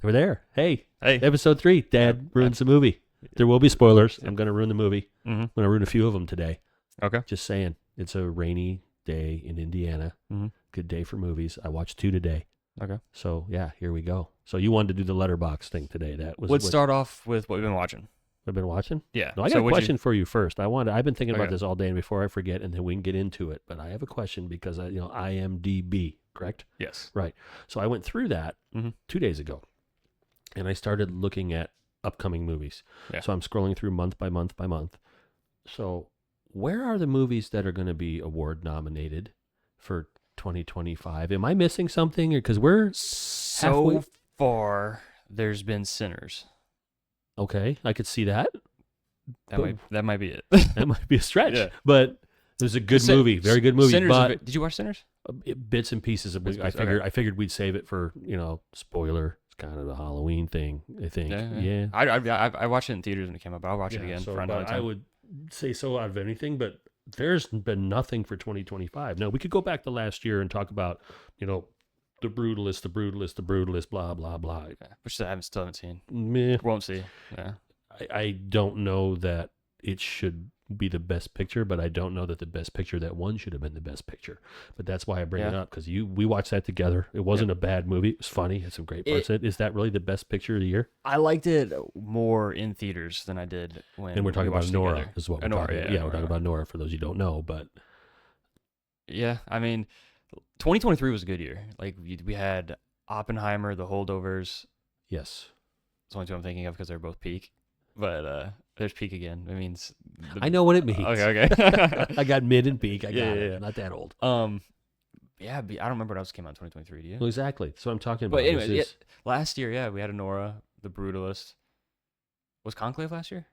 We're there. Hey, Hey. episode 3. Dad ruins the movie. There will be spoilers. Yep. I'm going to ruin the movie. Mm-hmm. I'm going to ruin a few of them today. Okay. Just saying. It's a rainy day in Indiana. Mm-hmm. Good day for movies. I watched 2 today. Okay. So, yeah, here we go. So, you wanted to do the Letterboxd thing today. That was Let's what start off with what we've been watching. I've been watching? Yeah. No, I got So a question for you first. I've been thinking about Okay. this all day, and before I forget, and then we can get into it. But I have a question because IMDb, correct? Yes. Right. So I went through that 2 days ago, and I started looking at upcoming movies. Yeah. So I'm scrolling through month by month by month. So where are the movies that are going to be award nominated for 2025? Am I missing something? Because we're So halfway. far, there's been Sinners. Okay, I could see that. That might be it. That might be a stretch, Yeah. but it was a good movie, very good movie. Sinners. But Did you watch Sinners? bits and pieces of it. I figured we'd save it for spoiler. It's kind of a Halloween thing, I think. Yeah. I watched it in theaters when it came out, but I'll watch it again So, for another but time. I would say so out of anything, but there's been nothing for 2025. Now, we could go back to last year and talk about, the brutalist, blah, blah, blah. Which I still haven't seen. Meh. Won't see. Yeah. I don't know that it should be the best picture, but I don't know that the best picture that won should have been the best picture. But that's why I bring it up, because we watched that together. It wasn't a bad movie. It was funny. It had some great parts in it. Is that really the best picture of the year? I liked it more in theaters than I did when. And we're talking we about watched Nora, together. is what we're Nora, talking about. yeah, We're talking about Nora for those you don't know, but yeah, I mean, 2023 was a good year. Like we had Oppenheimer, The Holdovers. yes. That's the only two I'm thinking of because they're both peak. But there's peak again. It means I know what it means. Okay. I got mid and peak. I got Yeah, it. yeah. Not that old. Yeah, I don't remember what else came out in 2023. Do you? Well, exactly. So I'm talking about. But anyway, this is- last year, yeah, we had a Nora, The Brutalist. Was Conclave last year?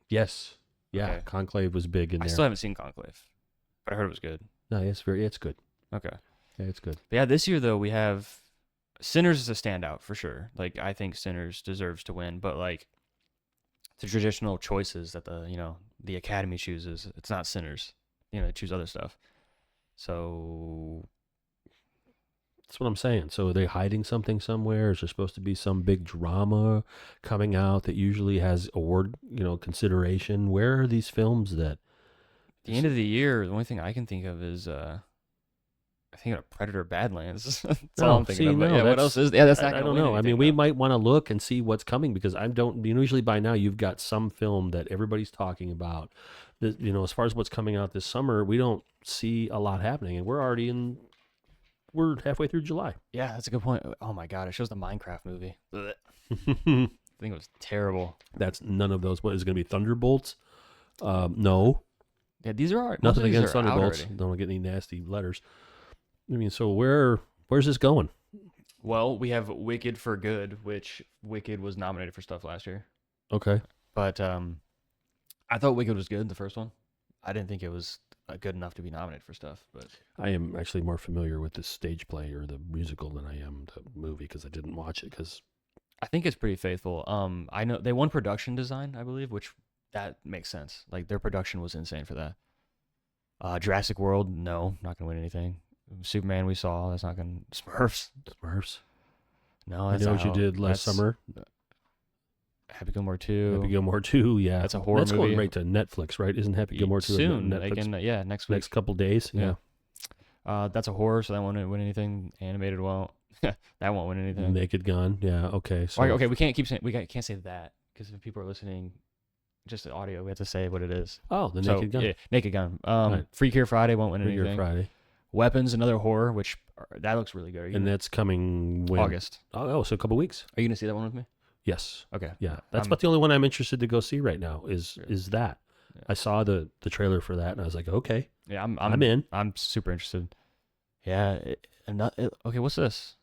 yes. Yeah. Okay. Conclave was big in I there. still haven't seen Conclave, but I heard it was good. No, it's good. Okay. Yeah, it's good. But yeah, this year though we have Sinners is a standout for sure. Like I think Sinners deserves to win, but like the traditional choices that the Academy chooses, it's not Sinners. They choose other stuff. So That's what I'm saying. So are they hiding something somewhere? Is there supposed to be some big drama coming out that usually has award, consideration? Where are these films that? the end of the year, the only thing I can think of is I think of Predator Badlands. That's all I'm thinking of. But yeah, what else is? Yeah, that's not. I don't know. I mean, we might want to look and see what's coming because I don't. Usually by now you've got some film that everybody's talking about. That, as far as what's coming out this summer, we don't see a lot happening, and we're halfway through July. Yeah, that's a good point. Oh my god, it shows the Minecraft movie. Ugh. I think it was terrible. That's none of those. What is going to be Thunderbolts? No, Yeah, these are already, nothing against are out Thunderbolts. already. Don't get any nasty letters. I mean, so where's this going? Well, we have Wicked for Good, which Wicked was nominated for stuff last year. Okay. But I thought Wicked was good, the first one. I didn't think it was good enough to be nominated for stuff. But I am actually more familiar with the stage play or the musical than I am the movie because I didn't watch it because I think it's pretty faithful. I know they won production design, I believe, which that makes sense. Like their production was insane for that. Jurassic World, no, not gonna win anything. Superman, we saw, that's not gonna. Smurfs, no, I that's know what you out. did last That's summer. Happy Gilmore 2. Happy Gilmore 2, yeah. That's a horror That's movie. going right to Netflix, right? Isn't Happy Gilmore 2 soon? Netflix Next week. next couple days? Yeah. That's a horror, so that won't win anything. Animated won't. That won't win anything. Naked Gun, yeah. Okay. So Okay, we can't keep saying can't say that because if people are listening, just the audio, we have to say what it is. Oh, the Naked Gun. Yeah, Naked Gun. Right. Free Cure Friday won't win Free Cure anything. Friday, Weapons, another horror, which that looks really good. and that's coming when? August. Oh, so a couple weeks. Are you gonna see that one with me? Yes. Okay. Yeah, that's I'm- about the only one I'm interested to go see right now. Is that? Yeah. I saw the trailer for that, and I was like, okay, Yeah, I'm in. I'm super interested. Yeah. Okay, what's this?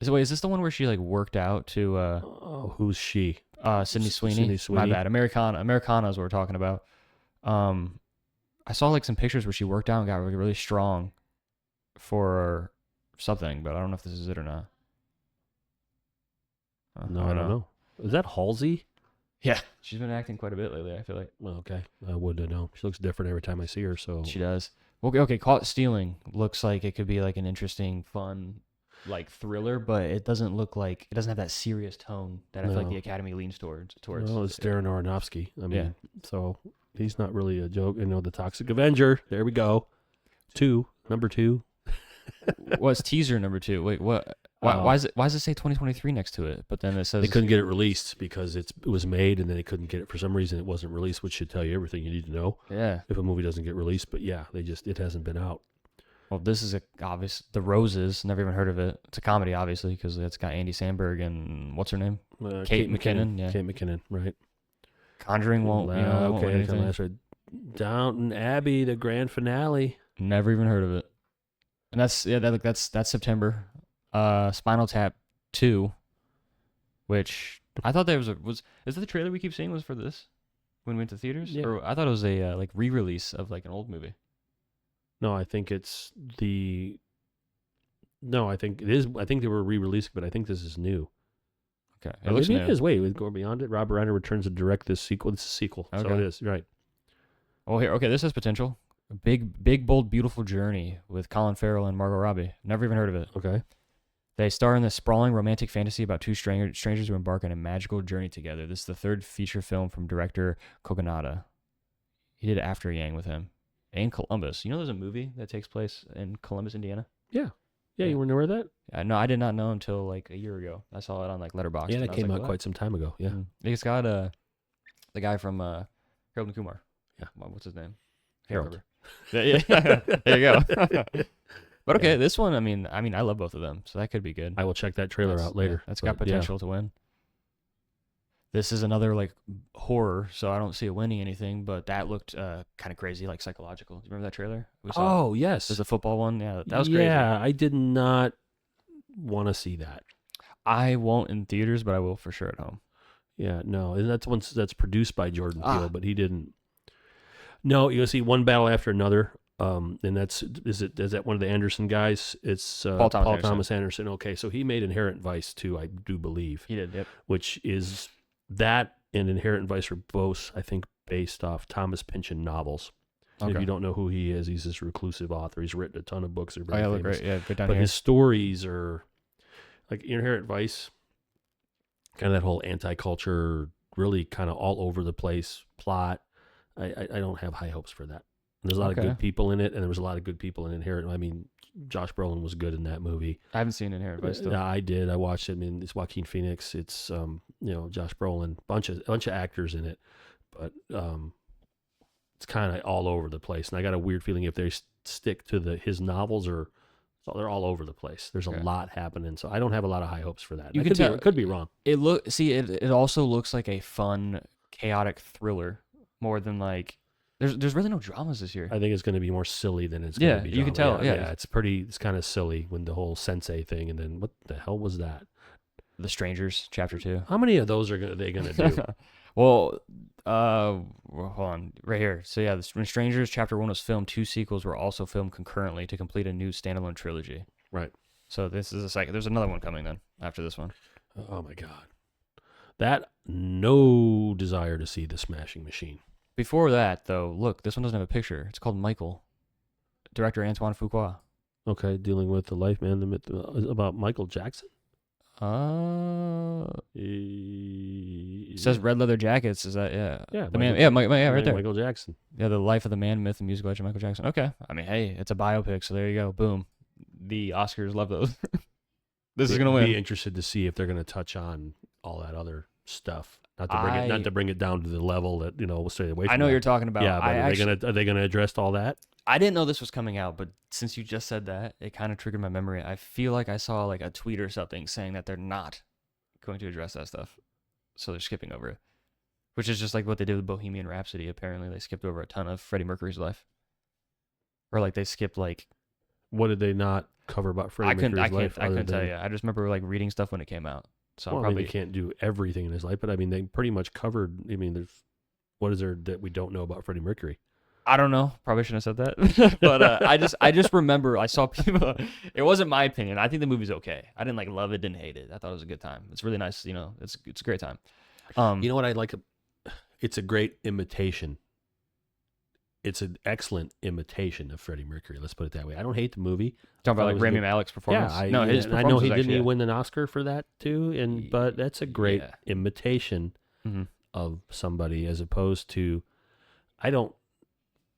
Is this the one where she like worked out to Oh, who's she? Sydney Sweeney? Sydney Sweeney. My bad. Americana is what we're talking about. I saw like some pictures where she worked out and got really strong for something, but I don't know if this is it or not. No, I don't know. Is that Halsey? Yeah, she's been acting quite a bit lately. I feel like Well, okay, I wouldn't know. She looks different every time I see her. So she does. Okay, Caught Stealing looks like it could be like an interesting, fun like thriller, but it doesn't have that serious tone that I feel like the Academy leans towards. Well, it's Darren Aronofsky. I mean, so he's not really a joke. The Toxic Avenger. There we go. Number 2. What's teaser number 2? Wait, what? Why does it say 2023 next to it? But then it says they couldn't get it released because it was made, and then they couldn't get it for some reason. It wasn't released, which should tell you everything you need to know. Yeah. If a movie doesn't get released, but it hasn't been out. Well, this is The Roses. Never even heard of it. It's a comedy, obviously, because it's got Andy Samberg and what's her name? Kate McKinnon. Yeah. Kate McKinnon, right? Conjuring won't. Won't win anything. That's right. Downton Abbey, the grand finale. Never even heard of it. And that's September. Spinal Tap 2, which I thought there was is that the trailer we keep seeing was for this when we went to theaters? Yeah. Or I thought it was a re-release of like an old movie. No, I think it's No, I think it is. I think they were re-releasing, but I think this is new. Okay, it looks new. It is. Wait, we go beyond it. Robert Reiner returns to direct this sequel. It's a sequel, so it is right. Oh, here. Okay, this has potential. A big, bold, beautiful journey with Colin Farrell and Margot Robbie. Never even heard of it. Okay. They star in this sprawling romantic fantasy about two strangers who embark on a magical journey together. This is the third feature film from director Kogonada. He did After Yang with him. And Columbus. You know there's a movie that takes place in Columbus, Indiana? Yeah. Yeah, you weren't aware of that? No, I did not know until like a year ago. I saw it on like Letterboxd. Yeah, that came out quite some time ago. Yeah. Mm-hmm. It's got the guy from Harold and Kumar. Yeah. What's his name? Harold. Yeah. There you go. But okay, this one, I mean, I love both of them, so that could be good. I will check that trailer out later. That's got potential to win. This is another like horror, so I don't see it winning anything, but that looked kind of crazy, like psychological. Do you remember that trailer? Oh, yes. There's a football one. Yeah, that was crazy. Yeah, I did not want to see that. I won't in theaters, but I will for sure at home. Yeah, no, and that's produced by Jordan Peele, but he didn't. No, you see, One Battle After Another. And is that one of the Anderson guys? It's Paul Thomas Anderson. Okay, so he made Inherent Vice too, I do believe. He did, yep. Which is that and Inherent Vice are both, I think, based off Thomas Pynchon novels. Okay. If you don't know who he is, he's this reclusive author. He's written a ton of books. They're very famous. Great. Yeah, good down but here. His stories are like Inherent Vice, kind of that whole anti-culture, really kind of all over the place plot. I don't have high hopes for that. There's a lot of good people in it, and there was a lot of good people in Inherent. I mean, Josh Brolin was good in that movie. I haven't seen Inherent Vice still. I did. I watched it. I mean, it's Joaquin Phoenix. It's Josh Brolin. Bunch of actors in it, but it's kind of all over the place. And I got a weird feeling if they stick to his novels, they're all over the place. There's a lot happening, so I don't have a lot of high hopes for that. It could be wrong. It also looks like a fun, chaotic thriller more than like. There's really no dramas this year. I think it's going to be more silly than it's going to be drama. You can tell. Yeah, it's kind of silly when the whole sensei thing, and then what the hell was that? The Strangers, Chapter 2. How many of those are they going to do? Well, hold on, right here. So yeah, when Strangers Chapter 1 was filmed, 2 sequels were also filmed concurrently to complete a new standalone trilogy. Right. So this is a second. There's another one coming then after this one. Oh my God, no desire to see the Smashing Machine. Before that, though, look, this one doesn't have a picture. It's called Michael. Director Antoine Fuqua. Okay, dealing with the life, man, the myth about Michael Jackson. It says red leather jackets. Is that Yeah, the man? Yeah, right there. Michael Jackson. Yeah, the life of the man, myth, and musical legend Michael Jackson. Okay, I mean, hey, it's a biopic, so there you go. Boom. The Oscars love those. This is gonna win. Be interested to see if they're gonna touch on all that other stuff. Not to bring it down to the level that we'll stay away from. I know what you're talking about. Yeah, but are they gonna address all that? I didn't know this was coming out, but since you just said that, it kind of triggered my memory. I feel like I saw like a tweet or something saying that they're not going to address that stuff, so they're skipping over it, which is just like what they did with Bohemian Rhapsody. Apparently, they skipped over a ton of Freddie Mercury's life, or like they skipped like. What did they not cover about Freddie Mercury's life? I couldn't tell you. I just remember like reading stuff when it came out. So they can't do everything in his life, but I mean, they pretty much covered. I mean, what is there that we don't know about Freddie Mercury? I don't know. Probably shouldn't have said that. But I just remember I saw people. It wasn't my opinion. I think the movie's okay. I didn't like love it, didn't hate it. I thought it was a good time. It's really nice. It's a great time. You know what I like? It's a great imitation. it's an excellent imitation of Freddie Mercury. Let's put it that way. I don't hate the movie. Talking about thought it like was Rami good. Malek's performance. Yeah, no, his I performance know was he didn't actually, win an Oscar for that too, but that's a great Yeah. imitation of somebody as opposed to. I don't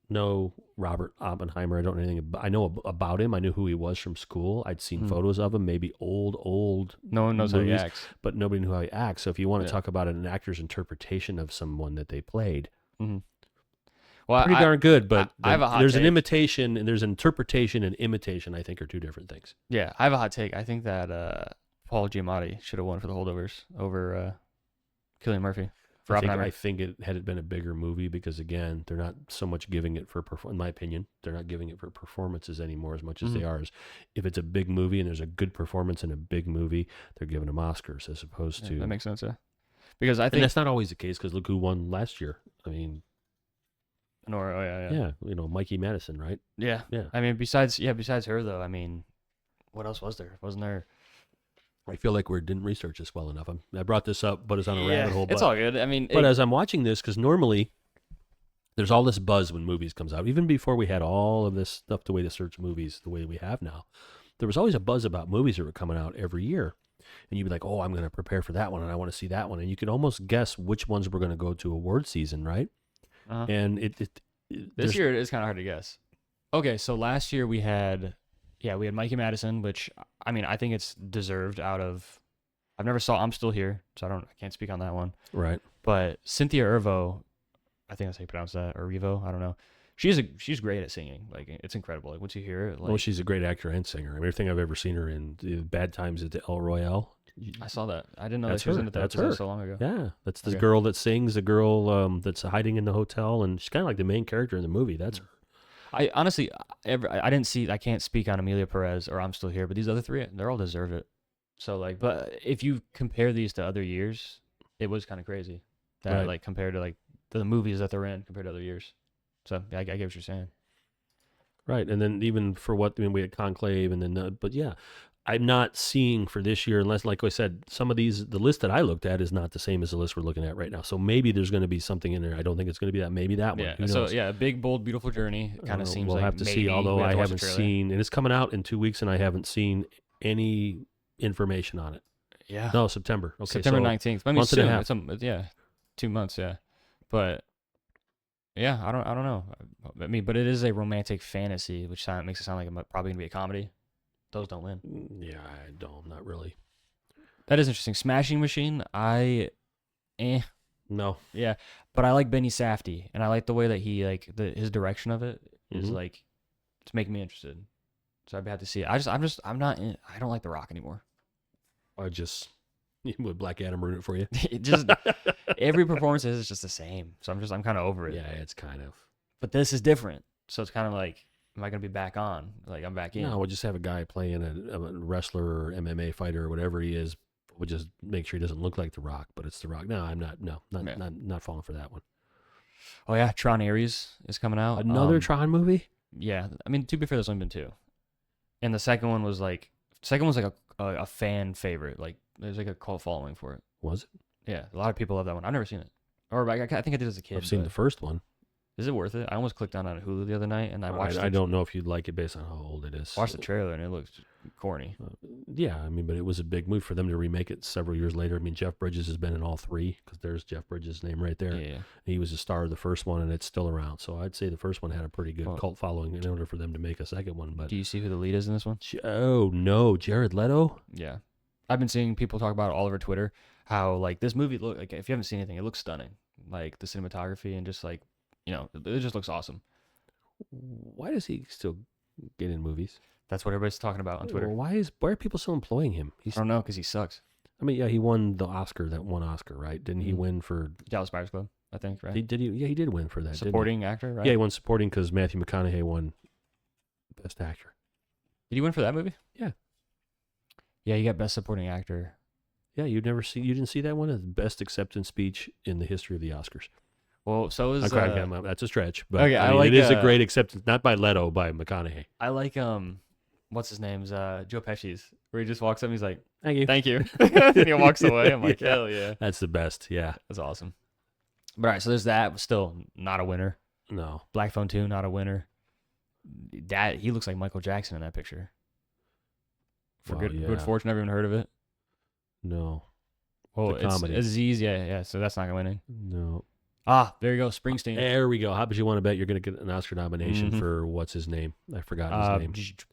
know Robert Oppenheimer. I don't know anything. I know about him. I knew who he was from school. I'd seen photos of him, maybe old. No one knows movies, how he acts. but nobody knew how he acts. So if you want to Yeah. talk about an actor's interpretation of someone that they played, Well, pretty darn good. But I have a hot there's an take. imitation and there's an interpretation and imitation. I think are two different things. Yeah, I have a hot take. I think that Paul Giamatti should have won for The Holdovers over Cillian Murphy for Oppenheimer. I think it had it been a bigger movie because again, they're not so much giving it for in my opinion, they're not giving it for performances anymore as much as they are. If it's a big movie and there's a good performance in a big movie, they're giving them Oscars as opposed to that makes sense. Yeah, because I and think that's not always the case because look who won last year. I mean, Nora. Oh yeah. Mikey Madison, right? Yeah. Yeah. I mean, besides her though, I mean, what else was there? Wasn't there? I feel like we didn't research this well enough. I brought this up, but it's on a rabbit hole. It's all good. I mean, But as I'm watching this, because normally there's all this buzz when movies comes out. Even before we had all of this stuff, the way to search movies, the way we have now, there was always a buzz about movies that were coming out every year. And you'd be like, oh, I'm going to prepare for that one, and I want to see that one. And you could almost guess which ones were going to go to award season, right? And this year it is kind of hard to guess. Okay, so last year we had Mikey Madison, which I mean I think it's deserved out of. I've never saw I'm Still Here, so I can't speak on that one. Right. But Cynthia Erivo, I think that's how you pronounce that, or Revo, I don't know. She's great at singing. Like it's incredible. Like once you hear it, like Well, she's a great actor and singer. I mean, everything I've ever seen her in, Bad Times at the El Royale. I saw that. I didn't know that That's she was her. in it. That That's was her. so long ago. Yeah, that's this Okay. girl that sings, the girl that's hiding in the hotel, and she's kind of like the main character in the movie. That's her. I honestly, I didn't see. I can't speak on Amelia Perez or I'm Still Here, but these other three, they're all deserve it. So like, but if you compare these to other years, it was kind of crazy that Right. like compared to like the movies that they're in compared to other years. So yeah, I get what you're saying. Right, and then even for we had Conclave, and then but yeah, I'm not seeing for this year unless, like I said, some of these the list that I looked at is not the same as the list we're looking at right now. So maybe there's going to be something in there. I don't think it's going to be that. Maybe that one. Yeah. Who So knows? yeah, Big Bold Beautiful Journey kind of seems we'll like have to maybe see. Although we have I to watch haven't the trailer. seen, and it's coming out in 2 weeks, and I haven't seen any information on it. Yeah. No, September. Okay, September so 19th. I mean, month and a soon. half. Yeah, 2 months. Yeah, but yeah, I don't know. I mean, but it is a romantic fantasy, which makes it sound like it's probably gonna be a comedy. Those don't win. Yeah, I don't. Not really. That is interesting. Smashing Machine. No. Yeah, but I like Benny Safdie, and I like the way that he his direction of it is Mhm. like it's making me interested. So I'd have to see it. I'm not. I don't like The Rock anymore. I just would Black Adam ruin it for you? It just every performance is just the same. So I'm kind of over it. Yeah, it's kind of. But this is different. So it's kind of like, am I gonna be back on? Like I'm back in. No, we'll just have a guy playing a wrestler or MMA fighter or whatever he is. We'll just make sure he doesn't look like The Rock, but it's The Rock. No, I'm not. No, not falling for that one. Oh yeah, Tron Ares is coming out. Another Tron movie? Yeah, I mean to be fair, there's only been two, and the second one was like a fan favorite. Like there's like a cult following for it. Was it? Yeah, a lot of people love that one. I've never seen it, or I think I did as a kid. I've seen but the first one. Is it worth it? I almost clicked on Hulu the other night, and I watched. I don't know if you'd like it based on how old it is. Watched the trailer, and it looks corny. Yeah, I mean, but it was a big move for them to remake it several years later. I mean, Jeff Bridges has been in all three because there's Jeff Bridges' name right there. Yeah. He was a star of the first one, and it's still around. So I'd say the first one had a pretty good Well, cult following in order for them to make a second one. But Do you see who the lead is in this one? oh no, Jared Leto. Yeah, I've been seeing people talk about it all over Twitter. How like this movie look like if you haven't seen anything, it looks stunning. Like the cinematography and just like it just looks awesome. Why does he still get in movies? That's what everybody's talking about on Twitter. Well, why are people still employing him? I don't know because he sucks. I mean, yeah, he won the Oscar, that one Oscar, right? Didn't he Mhm. win for? Dallas Buyers Club, I think, right? Yeah, he did win for that. Supporting actor, right? Yeah, he won supporting because Matthew McConaughey won Best Actor. Did he win for that movie? Yeah. Yeah, you got Best Supporting Actor. Yeah, you didn't see that one? It's Best acceptance speech in the history of the Oscars. Well, so is That's a stretch, but Okay, I I mean, like, it is a great acceptance, not by Leto, by McConaughey. I like what's his name's Joe Pesci's, where he just walks up and he's like, Thank you. "Thank you," and he walks away. I'm like, Yeah. hell yeah, That's the best. Yeah. that's awesome. But all right, so there's that. Still not a winner. No. Black Phone 2, not a winner. He looks like Michael Jackson in that picture. For Wow, good fortune, never even heard of it. No. Well, The it's comedy. Aziz, yeah. So that's not winning. No. There you go, Springsteen. There we go. How about you want to bet you're going to get an Oscar nomination for what's his name? I forgot his name.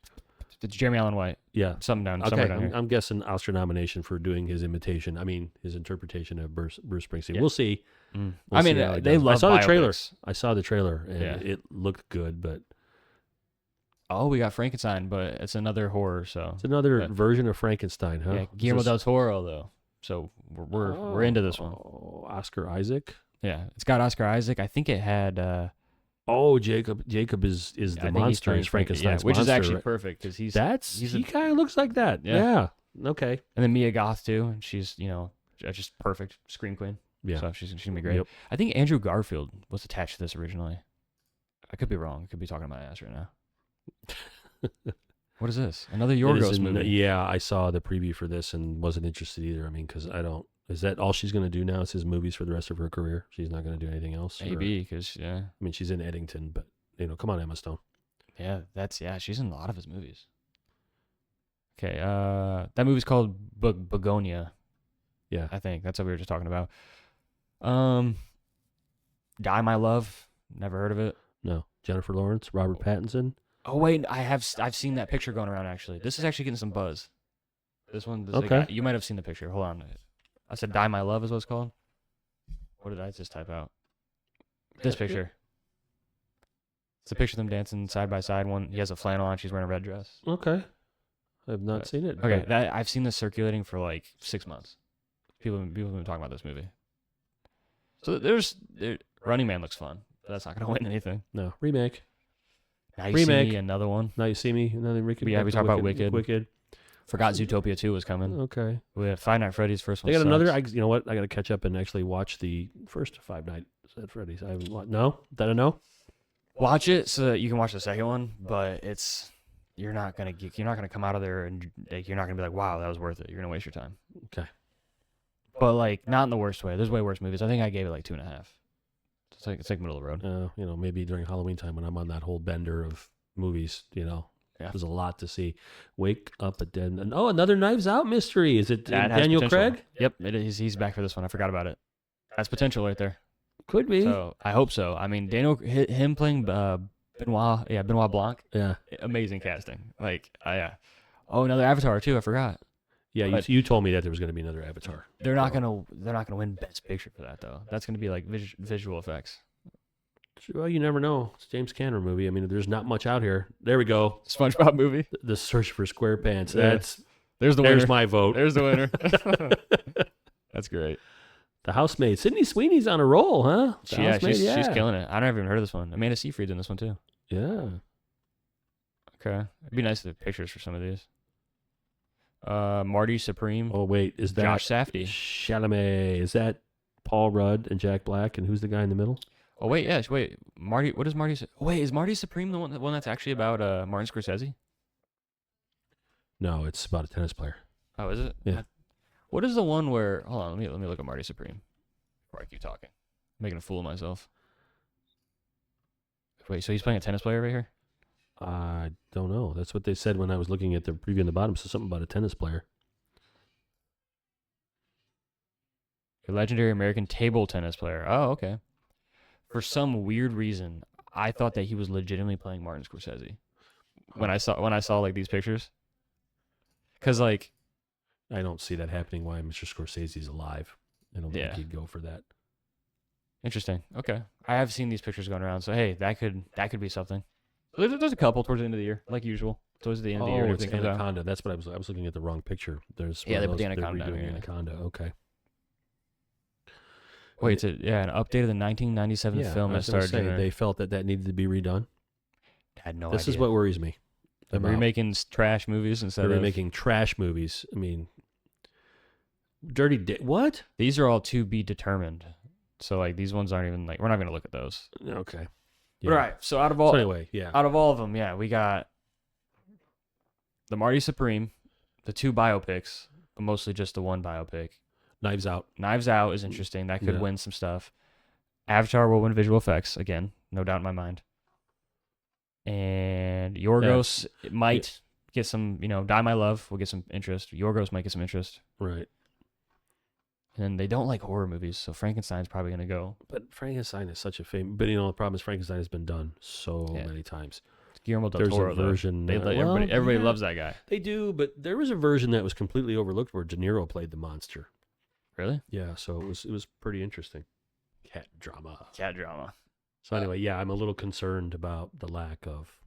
It's Jeremy Allen White. Yeah. Somewhere Okay, down here. I'm guessing Oscar nomination for doing his imitation. I mean, his interpretation of Bruce Springsteen. Yeah. We'll see. We'll I mean, they love. I saw the trailer. biopics. I saw the trailer, and Yeah. it looked good, but Oh, we got Frankenstein, but it's another horror. So it's another version of Frankenstein, huh? yeah, Guillermo del Toro though. So we're into this one. Oscar Isaac. Yeah, it's got Oscar Isaac. I think it had. Jacob is I the think monster. he's Is Frankenstein's which monster, is actually right? perfect because he kind of looks like that. Yeah. Yeah. Okay. and then Mia Goth too, and she's just perfect scream queen. Yeah. So she's gonna be great. Yep. I think Andrew Garfield was attached to this originally. I could be wrong. I could be talking my ass right now. What is this? Another It is Yorgos movie. Yeah, I saw the preview for this and wasn't interested either. I mean, because I don't. Is that all she's going to do now? Is his movies for the rest of her career? She's not going to do anything else. Maybe because I mean, she's in Eddington, but come on, Emma Stone. she's in a lot of his movies. Okay, that movie's called Begonia. Yeah. I think that's what we were just talking about. Die My Love. Never heard of it. No. Jennifer Lawrence, Robert Pattinson. Oh wait, I've seen that picture going around actually. This is actually getting some buzz. This one, Okay. you might have seen the picture. Hold on. I said Die My Love is what it's called. What did I just type out? This picture. It's a picture of them dancing side by side. One, he has a flannel on. She's wearing a red dress. Okay. I've not seen it. Okay, but- I've seen this circulating for like 6 months. People have been talking about this movie. So Running Man looks fun, but that's not gonna win anything. No. Remake. Now you see Remake. me, another one. Now you see me. Another Wicked. Yeah, we talked about Wicked. Wicked. Forgot Zootopia 2 was coming. Okay. We have Five Nights at Freddy's first one. They got another. sucks. You know what? I got to catch up and actually watch the first Five Nights at Freddy's. I haven't watched. No, is that a no? Watch it so that you can watch the second one, but you're not gonna come out of there and like, you're not gonna be like, wow, that was worth it. You're gonna waste your time. Okay. But like not in the worst way. There's way worse movies. I think I gave it like 2.5. It's like middle of the road. Maybe during Halloween time when I'm on that whole bender of movies, Yeah. there's a lot to see. Wake Up a Dead. And another Knives Out mystery. Is it That has Daniel potential. Craig? Yep, it is. He's back for this one. I forgot about it. That's potential right there. Could be. So I hope so. I mean, him playing Benoit Blanc, Yeah. amazing casting. Like, Oh, another Avatar too. I forgot. Yeah. But- You told me that there was going to be another Avatar. They're not gonna win Best Picture for that though. That's gonna be like visual effects. Well, you never know. It's a James Cameron movie. I mean, there's not much out here. There we go. SpongeBob movie. The Search for SquarePants. Yeah. There's the winner. There's my vote. There's the winner. That's great. The Housemaid. Sydney Sweeney's on a roll, huh? The Housemaid, She's killing it. I never even heard of this one. Amanda Seyfried's in this one too. Yeah. Okay, it'd be nice to have pictures for some of these. Marty Supreme. Oh wait, is that Josh Safdie. Chalamet? Is that Paul Rudd and Jack Black? And who's the guy in the middle? Oh wait, yes, wait. Marty. What is Marty? Wait, is Marty Supreme the one that's actually about Martin Scorsese? No, it's about a tennis player. Oh, is it? Yeah. What is the one where? Hold on, let me look at Marty Supreme before I keep talking. I'm making a fool of myself. Wait, so he's playing a tennis player right here? I don't know. That's what they said when I was looking at the preview in the bottom. So something about a tennis player. A legendary American table tennis player. Oh, okay. For some weird reason, I thought that he was legitimately playing Martin Scorsese when I saw like these pictures. Cause like I don't see that happening. Why Mr. Scorsese's alive? I don't think he'd go for that. Interesting. Okay, I have seen these pictures going around. So hey, that could be something. There's a couple towards the end of the year, like usual. Towards the end of the year, Oh, it's everything comes out. Anaconda. That's what I was looking at the wrong picture. There's Yeah, one they of put the those- they're Anaconda down redoing here. Anaconda. Okay. Wait, it's an update of the 1997 Yeah, film I that was gonna started. say, they felt that needed to be redone. I had no This idea. is what worries me. They're about- remaking trash movies instead They're of remaking trash movies. I mean, what? These are all to be determined. So like these ones aren't even like we're not going to look at those. Okay. All right. So out of all So anyway, yeah. out of all of them, we got the Marty Supreme, the 2 biopics, but mostly just the 1 biopic. Knives Out. Knives Out is interesting. That could Yeah. win some stuff. Avatar will win visual effects again. no doubt in my mind. And Yorgos might get some, Die My Love will get some interest. Yorgos might get some interest. Right. And they don't like horror movies, so Frankenstein's probably going to go. But Frankenstein is such a famous... But, the problem is Frankenstein has been done so many times. Guillermo del Toro, there's a version... everybody loves that guy. They do, but there was a version that was completely overlooked where De Niro played the monster. Really? Yeah, so it was pretty interesting. Cat drama. So anyway, yeah, I'm a little concerned about the lack of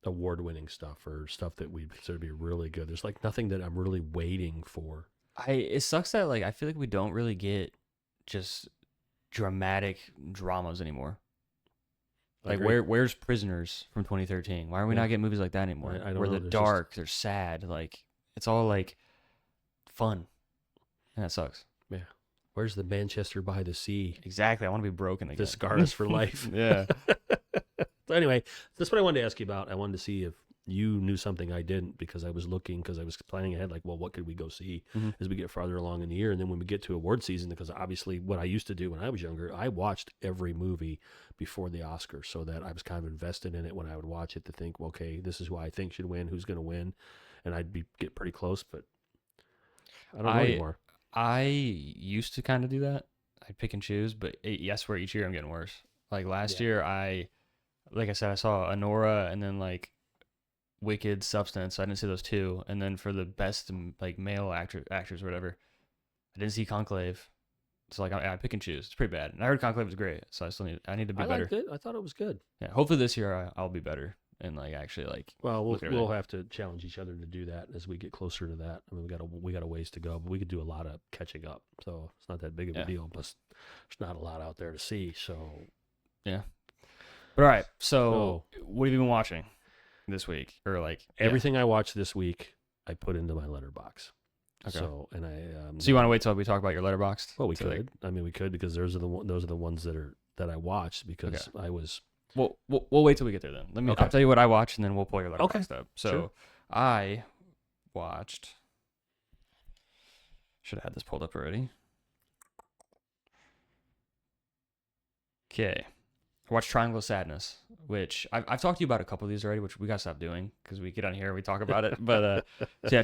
award-winning stuff or stuff that we consider to be really good. There's like nothing that I'm really waiting for. It sucks that I feel like we don't really get just dramatic dramas anymore. Like where's Prisoners from 2013? Why are we not getting movies like that anymore? I don't where know. they're dark, they're sad, it's all fun, and that sucks. Yeah. Where's the Manchester by the Sea? Exactly. I want to be broken again. The scars for life. Yeah. So anyway, that's what I wanted to ask you about. I wanted to see if you knew something I didn't, because I was planning ahead, what could we go see as we get farther along in the year? And then when we get to award season, because obviously what I used to do when I was younger, I watched every movie before the Oscars, so that I was kind of invested in it when I would watch it to think, well, okay, this is who I think should win, who's going to win. And I'd get pretty close, but I don't know anymore. I used to kind of do that. I'd pick and choose, but I swear each year I'm getting worse. Like last year, like I said, I saw Anora and then Wicked, Substance. I didn't see those two. And then for the best male actors or whatever, I didn't see Conclave. So I pick and choose. It's pretty bad. And I heard Conclave was great, so I need to be better. I liked it. I thought it was good. Yeah, hopefully this year I'll be better and actually Well, we'll have to challenge each other to do that as we get closer to that. I mean, we got a ways to go, but we could do a lot of catching up. So it's not that big of a deal. Plus, there's not a lot out there to see. So yeah. But all right. So what have you been watching this week? Or everything I watched this week, I put into my Letterboxd. Okay. So you want to wait till we talk about your Letterboxd? Well, we could. We could, because those are the ones that I watched, because I was. We'll wait till we get there then. I'll tell you what I watched, and then we'll pull your Letterboxd up. So sure. I watched. Should have had this pulled up already. Okay. I watched Triangle of Sadness, which I've talked to you about a couple of these already, which we got to stop doing because we get on here and we talk about it. But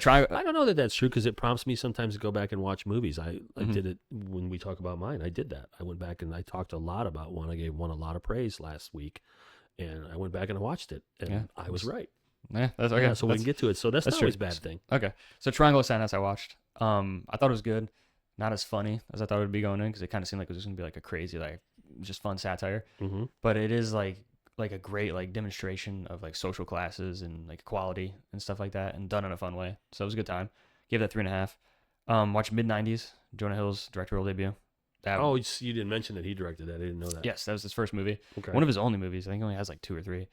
Triangle. I don't know that that's true, because it prompts me sometimes to go back and watch movies. I did it when we talk about mine. I did that. I went back and I talked a lot about one. I gave one a lot of praise last week, and I went back and I watched it, and I was right. Yeah, that's okay. Yeah, so we can get to it. So that's not always a bad thing. Okay. So Triangle of Sadness I watched. I thought it was good. Not as funny as I thought it would be going in, because it kind of seemed like it was just going to be a crazy, just fun satire. Mm-hmm. But it is like a great demonstration of social classes and equality and stuff like that, and done in a fun way. So it was a good time. Gave that 3.5. Watched Mid-90s, Jonah Hill's directorial debut. You didn't mention that he directed that. I didn't know that. Yes, that was his first movie. Okay. One of his only movies. I think he only has 2 or 3.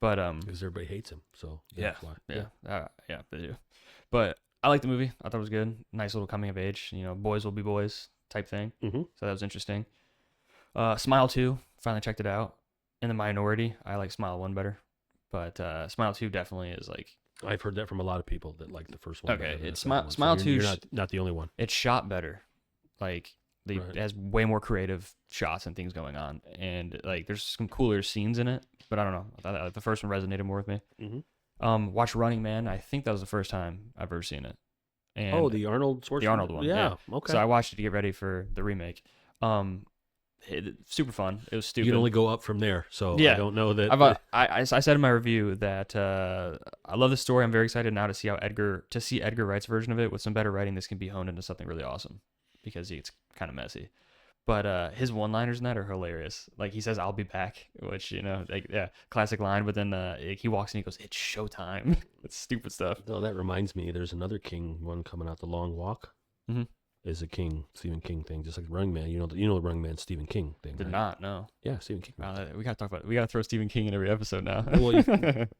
But because everybody hates him, so yeah, that's why. Yeah, they do. But I liked the movie. I thought it was good. Nice little coming of age. Boys will be boys type thing. Mm-hmm. So that was interesting. Smile 2, finally checked it out. In the minority, I like Smile 1 better. But Smile 2 definitely is I've heard that from a lot of people that like the first one. Okay, it's Smile 2. You're not the only one. It's shot better. It has way more creative shots and things going on. And there's some cooler scenes in it. But I don't know. I thought the first one resonated more with me. Mm-hmm. Watch Running Man. I think that was the first time I've ever seen it. And the Arnold Schwarzenegger? The Arnold one. Yeah. Okay. So I watched it to get ready for the remake. Super fun. It was stupid. You can only go up from there. So I don't know that. I said in my review that I love the story. I'm very excited now to see Edgar Wright's version of it. With some better writing, this can be honed into something really awesome, because it's kind of messy. But his one-liners in that are hilarious. He says, "I'll be back," which classic line. But then he walks in, he goes, "It's showtime." It's stupid stuff. No, that reminds me. There's another King one coming out. The Long Walk is a Stephen King thing, just like Running Man. You know the Running Man Stephen King thing. Did not know. Yeah, Stephen King. We gotta talk about it. We gotta throw Stephen King in every episode now. Well,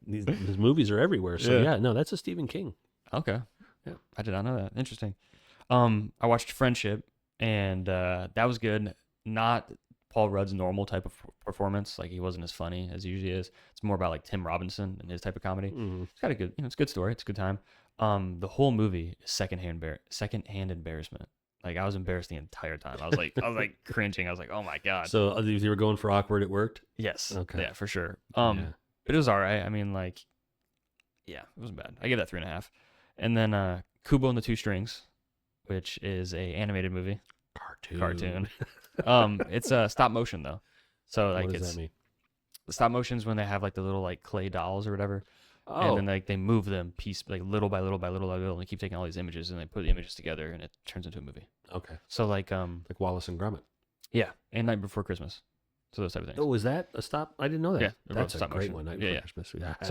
his movies are everywhere. So that's a Stephen King. Okay. Yeah, I did not know that. Interesting. I watched Friendship. And that was good. Not Paul Rudd's normal type of performance. He wasn't as funny as he usually is. It's more about Tim Robinson and his type of comedy. Mm-hmm. It's got a good, it's a good story. It's a good time. The whole movie is secondhand embarrassment. Like I was embarrassed the entire time. I was like cringing. I was like, oh my god. So if you were going for awkward, it worked. Yes. Okay. Yeah, for sure. Yeah. But it was all right. I mean, like, yeah, it wasn't bad. I gave that 3.5. And then Kubo and the Two Strings, which is a animated movie. Cartoon. It's stop motion though. So like What does it's that mean? the stop motions when they have like the little like clay dolls or whatever. And Oh, then like they move them piece like little by little by little by little and they keep taking all these images and they put the images together and it turns into a movie. okay. So like Like Wallace and Gromit. yeah, and Night Before Christmas. So those type of things. Oh, is that a stop? I didn't know that. Yeah, they're That's both a stop great motion. one. Night Yeah, Before yeah. Christmas. Yeah.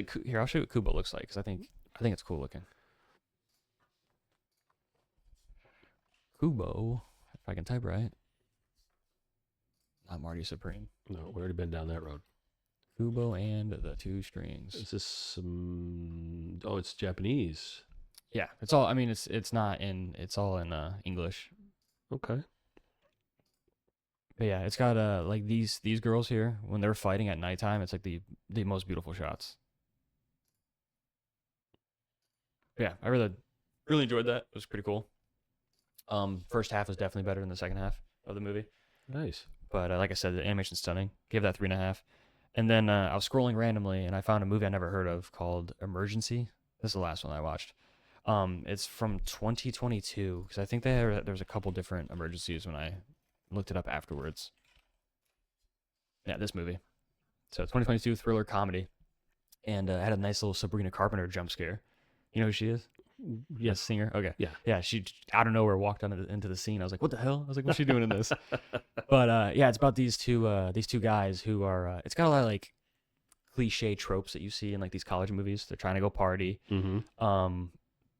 So here I'll show you what Kubo looks like because I think it's cool looking. Kubo, if I can type right. Not Marty Supreme. No, we've already been down that road. Kubo and the Two Strings. Is this some? Oh, it's Japanese. Yeah, it's all. I mean, it's not in. It's all in English. Okay. But yeah, it's got like these girls here when they're fighting at nighttime. It's like the most beautiful shots. Yeah, I really enjoyed that. It was pretty cool. First half was definitely better than the second half of the movie. Nice. But like I said, the animation's stunning. Gave that 3.5. And then I was scrolling randomly and I found a movie I never heard of called Emergency. This is the last one I watched. It's from 2022 because I think there's a couple different emergencies when I looked it up afterwards. Yeah, this movie. So 2022 thriller comedy, and had a nice little Sabrina Carpenter jump scare. You know who she is? Yes. Singer. Okay. Yeah. Yeah. She out of nowhere walked into the scene. I was like, what the hell? I was like, what's she doing in this? But yeah, it's about these two guys who are. It's got a lot of like cliche tropes that you see in like these college movies. They're trying to go party. Mm-hmm.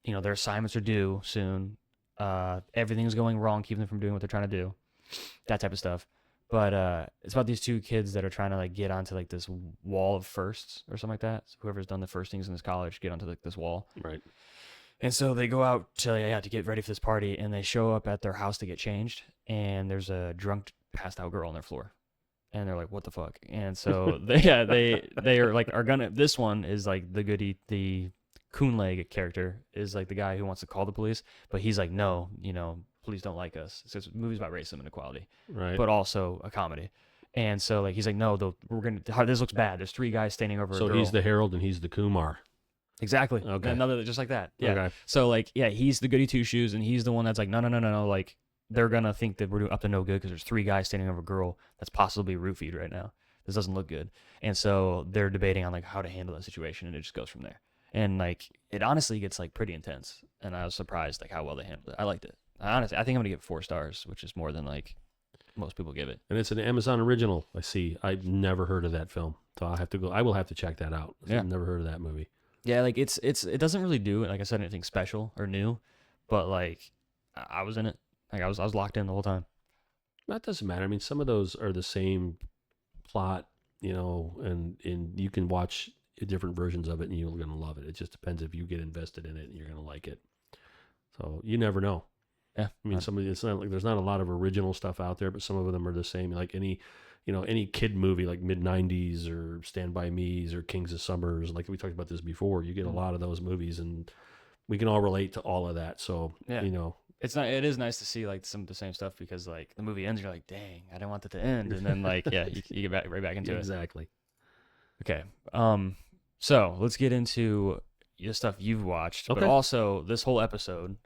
You know, their assignments are due soon. Everything's going wrong, keeping them from doing what they're trying to do. That type of stuff. But it's about these two kids that are trying to like get onto like this wall of firsts or something like that. So whoever's done the first things in this college get onto like this wall. Right. And so they go out to get ready for this party, and they show up at their house to get changed, and there's a drunk, passed out girl on their floor, and they're like, "What the fuck?" And so they are gonna. This one is like the Coonleg character is like the guy who wants to call the police, but he's like, "No, police don't like us." So it's a movie's about racism and equality, Right. but also a comedy. And so like he's like, "No, this looks bad. There's three guys standing over a girl." So he's the Harold and he's the Kumar. Exactly. Okay. Another just like that. Yeah. Okay. So like, yeah, he's the goody two shoes, and he's the one that's like, no. Like they're gonna think that we're up to no good because there's three guys standing over a girl that's possibly roofied right now. This doesn't look good, and so they're debating on like how to handle that situation, and it just goes from there. And like, it honestly gets like pretty intense, and I was surprised like how well they handled it. I liked it. I think I'm gonna give it 4 stars, which is more than like most people give it. And it's an Amazon original. I see. I've never heard of that film, so I'll have to go. I will have to check that out. Yeah. I've never heard of that movie. Yeah, like it doesn't really do, like I said, anything special or new, but like I was in it. Like I was locked in the whole time. That doesn't matter. I mean, some of those are the same plot, and you can watch different versions of it and you're gonna love it. It just depends if you get invested in it and you're gonna like it. So you never know. Yeah, I mean, it's not like there's not a lot of original stuff out there, but some of them are the same. Like any kid movie like mid '90s or Stand By Me's or Kings of Summers. Like we talked about this before, you get a lot of those movies, and we can all relate to all of that. So yeah. It is nice to see like some of the same stuff because like the movie ends, you're like, dang, I didn't want it to end, and then like yeah, you get right back into it. Exactly. Okay. So let's get into the stuff you've watched, but also this whole episode.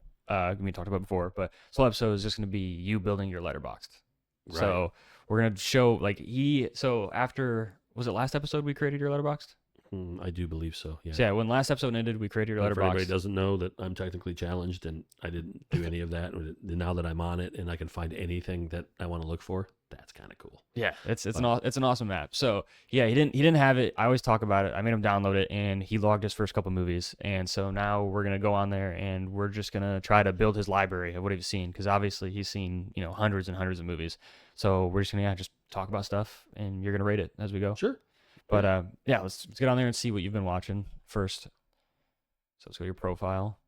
We talked about before, but this whole episode is just going to be you building your Letterboxd. Right. So we're going to show like so after, was it last episode we created your Letterboxd? I do believe so. Yeah. So yeah. When last episode ended, we created your Letterboxd. For anybody doesn't know that I'm technically challenged and I didn't do any of that. Now that I'm on it and I can find anything that I want to look for, that's kind of cool. Yeah, it's an awesome app. So yeah, he didn't have it. I always talk about it. I made him download it, and he logged his first couple movies. And so now we're gonna go on there, and we're just gonna try to build his library of what he's seen, because obviously he's seen hundreds and hundreds of movies. So we're just gonna just talk about stuff, and you're gonna rate it as we go. Sure. But yeah, let's get on there and see what you've been watching first. So let's go to your profile,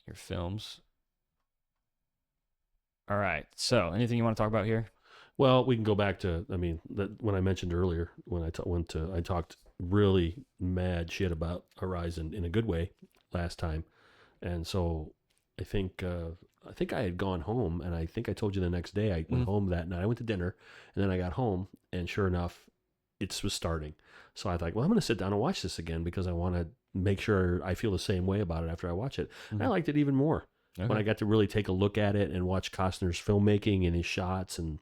your films. All right. So, anything you want to talk about here? Well, we can go back to, when I mentioned earlier, when I talked really mad shit about Horizon in a good way last time. And so I think I think I had gone home, and I think I told you the next day I went home that night. I went to dinner, and then I got home, and sure enough, it was starting. So I thought, well, I'm going to sit down and watch this again because I want to make sure I feel the same way about it after I watch it. And I liked it even more when I got to really take a look at it and watch Costner's filmmaking and his shots. And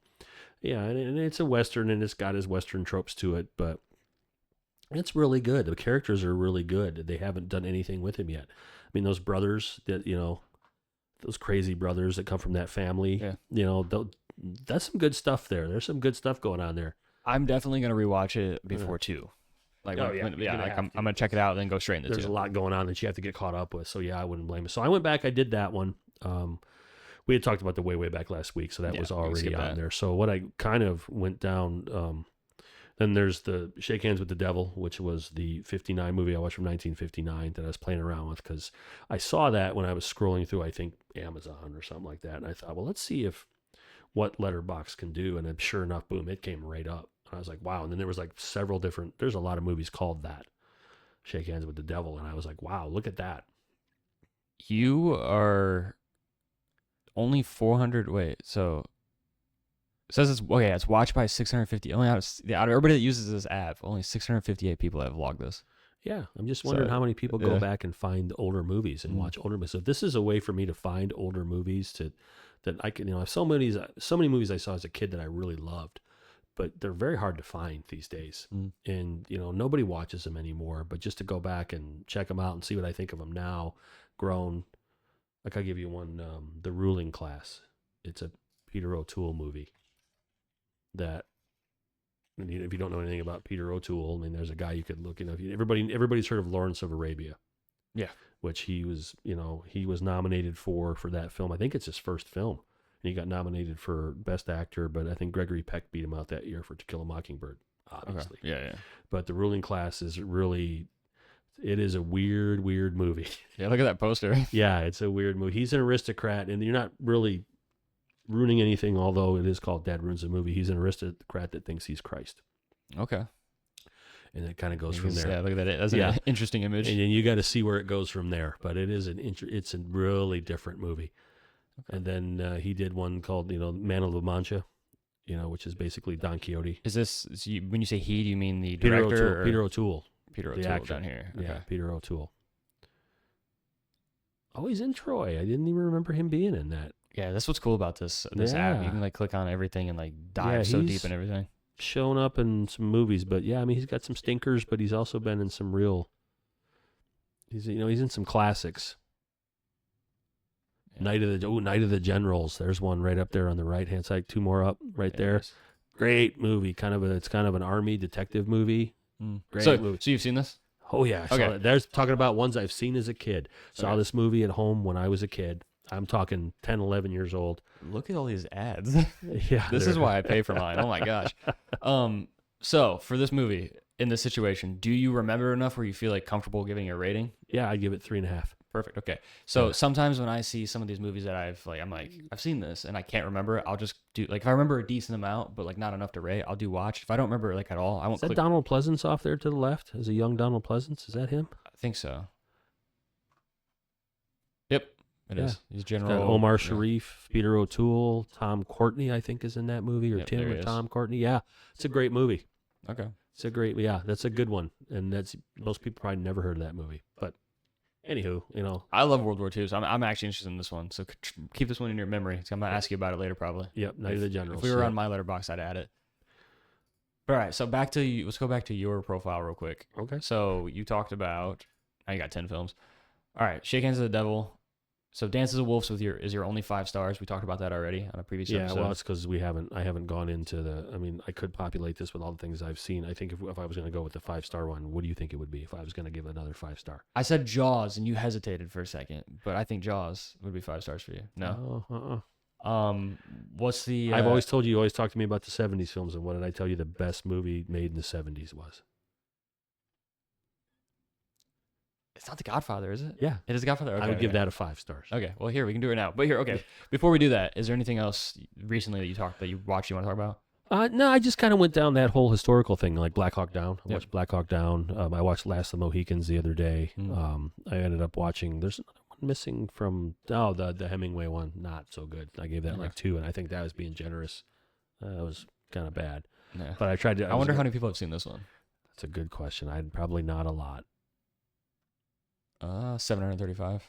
yeah, and it's a Western, and it's got his Western tropes to it, but it's really good. The characters are really good. They haven't done anything with him yet. I mean, those brothers that, those crazy brothers that come from that family, that's some good stuff there. There's some good stuff going on there. I'm definitely going to rewatch it before 2. I'm going to check it out and then go straight into 2. There's a lot going on that you have to get caught up with. So yeah, I wouldn't blame it. So I went back, I did that one. We had talked about the way back last week, so that was already on there. So what I kind of went down, then there's the Shake Hands with the Devil, which was the 59 movie I watched from 1959 that I was playing around with because I saw that when I was scrolling through, I think, Amazon or something like that. And I thought, well, let's see what Letterboxd can do. And then sure enough, boom, it came right up. And I was like, wow. And then there was like there's a lot of movies called that, Shake Hands with the Devil. And I was like, wow, look at that. You are only 400, so... It says it's watched by 650. Only out of everybody that uses this app, only 658 people have logged this. Yeah, I'm just wondering how many people go back and find older movies and watch older movies. So this is a way for me to find older movies that I can, I have so many movies I saw as a kid that I really loved, but they're very hard to find these days. And nobody watches them anymore. But just to go back and check them out and see what I think of them now, grown. Like I'll give you one, The Ruling Class. It's a Peter O'Toole movie. That if you don't know anything about Peter O'Toole, I mean, there's a guy you could look. Everybody's heard of Lawrence of Arabia, which he was nominated for that film. I think it's his first film, and he got nominated for Best Actor. But I think Gregory Peck beat him out that year for To Kill a Mockingbird, obviously. Okay. Yeah. But The Ruling Class is really, it is a weird movie. Yeah, look at that poster. Yeah, it's a weird movie. He's an aristocrat, and you're not really ruining anything, although it is called Dad Ruins a Movie. He's an aristocrat that thinks he's Christ. Okay. And it kind of goes from there. Yeah, look at that. That's an interesting image. And then you got to see where it goes from there. But it is it's a really different movie. Okay. And then he did one called, Man of La Mancha, which is basically Don Quixote. Is this, when you say he, do you mean the director? Peter O'Toole. Peter O'Toole down here. Okay. Yeah, Peter O'Toole. Oh, he's in Troy. I didn't even remember him being in that. Yeah, that's what's cool about this app. You can click on everything and dive so deep in everything. Shown up in some movies, but yeah, I mean, he's got some stinkers, but he's also been in some real. He's in some classics. Yeah. Night of the Generals. There's one right up there on the right hand side. 2 more up right there. Nice. Great movie. It's kind of an army detective movie. Great movie. So you've seen this? Oh yeah. Okay. There's talking about ones I've seen as a kid. Saw this movie at home when I was a kid. I'm talking 10, 11 years old. Look at all these ads. Yeah. This is why I pay for mine. Oh my gosh. So for this movie, in this situation, do you remember enough where you feel comfortable giving a rating? Yeah, I'd give it 3.5. Perfect. Okay. So sometimes when I see some of these movies that I've seen this and I can't remember it, I'll just do if I remember a decent amount, but not enough to rate, I'll do watch. If I don't remember it at all, I won't. Is that Donald Pleasance off there to the left? Is a young Donald Pleasance? Is that him? I think so. Yep. It is. He's General Omar Sharif, Peter O'Toole, Tom Courtney, I think, is in that movie, or Tim or Tom Courtney. Yeah, it's a great movie. Okay, that's a good one, and most people probably never heard of that movie. But anywho, I love World War II, so I'm actually interested in this one. So keep this one in your memory. I'm gonna ask you about it later, probably. Yep, Night of the Generals. If we were on my Letterboxd, I'd add it. All right, so let's go back to your profile real quick. Okay. So you talked about, now you got 10 films. All right, Shake Hands with the Devil. So Dances with Wolves is your only 5 stars. We talked about that already on a previous episode. Yeah, well, it's because I haven't gone into I could populate this with all the things I've seen. I think if I was going to go with the 5-star one, what do you think it would be if I was going to give another 5-star? I said Jaws, and you hesitated for a second, but I think Jaws would be 5 stars for you. No. What's the? I've always told you always talk to me about the 70s films, and what did I tell you the best movie made in the 70s was? It's not The Godfather, is it? Yeah. It is The Godfather? Okay, I would give that a 5 stars. Okay. Well, here, we can do it now. But here, okay. Before we do that, is there anything else recently that you watched you want to talk about? No, I just kind of went down that whole historical thing, like Black Hawk Down. I watched Black Hawk Down. I watched Last of the Mohicans the other day. I ended up watching, there's another one missing from? The Hemingway one, not so good. I gave that like 2, and I think that was being generous. It was kind of bad. Yeah. But I tried to. I wonder how many people have seen this one. That's a good question. I'd probably not a lot. 735.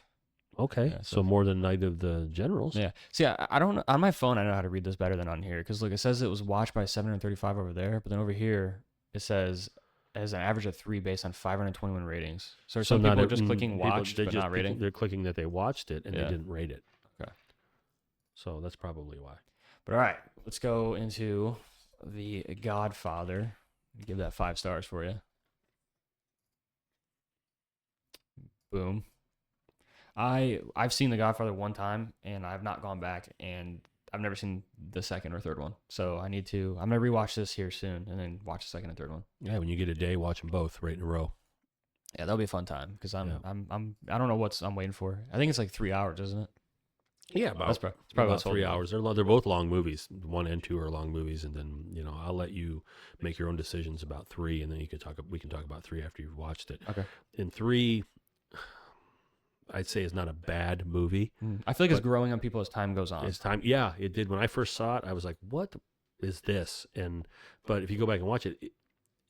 Okay, Yeah, so more than Night of the Generals. Yeah. See, I don't on my phone. I know how to read this better than on here because look, it says it was watched by 735 over there, but then over here it says as an average of 3 based on 521 ratings. So some people are just clicking watched but not rating. They're clicking that they watched it and they didn't rate it. Okay. So that's probably why. But all right, let's go into The Godfather. Give that 5 stars for you. Boom. I've seen The Godfather one time and I've not gone back, and I've never seen the second or third one. So I'm gonna rewatch this here soon and then watch the second and third one. Yeah, when you get a day, watch them both right in a row. Yeah, that'll be a fun time because I don't know what I'm waiting for. I think it's like 3 hours, isn't it? Yeah, it's probably about 3 hours. They're both long movies. 1 and 2 are long movies, and then I'll let you make your own decisions about 3, and then we can talk about 3 after you've watched it. Okay. In 3, I'd say is not a bad movie. I feel like it's growing on people as time goes on. As time, yeah, it did. When I first saw it, I was like, "What is this?" But if you go back and watch it,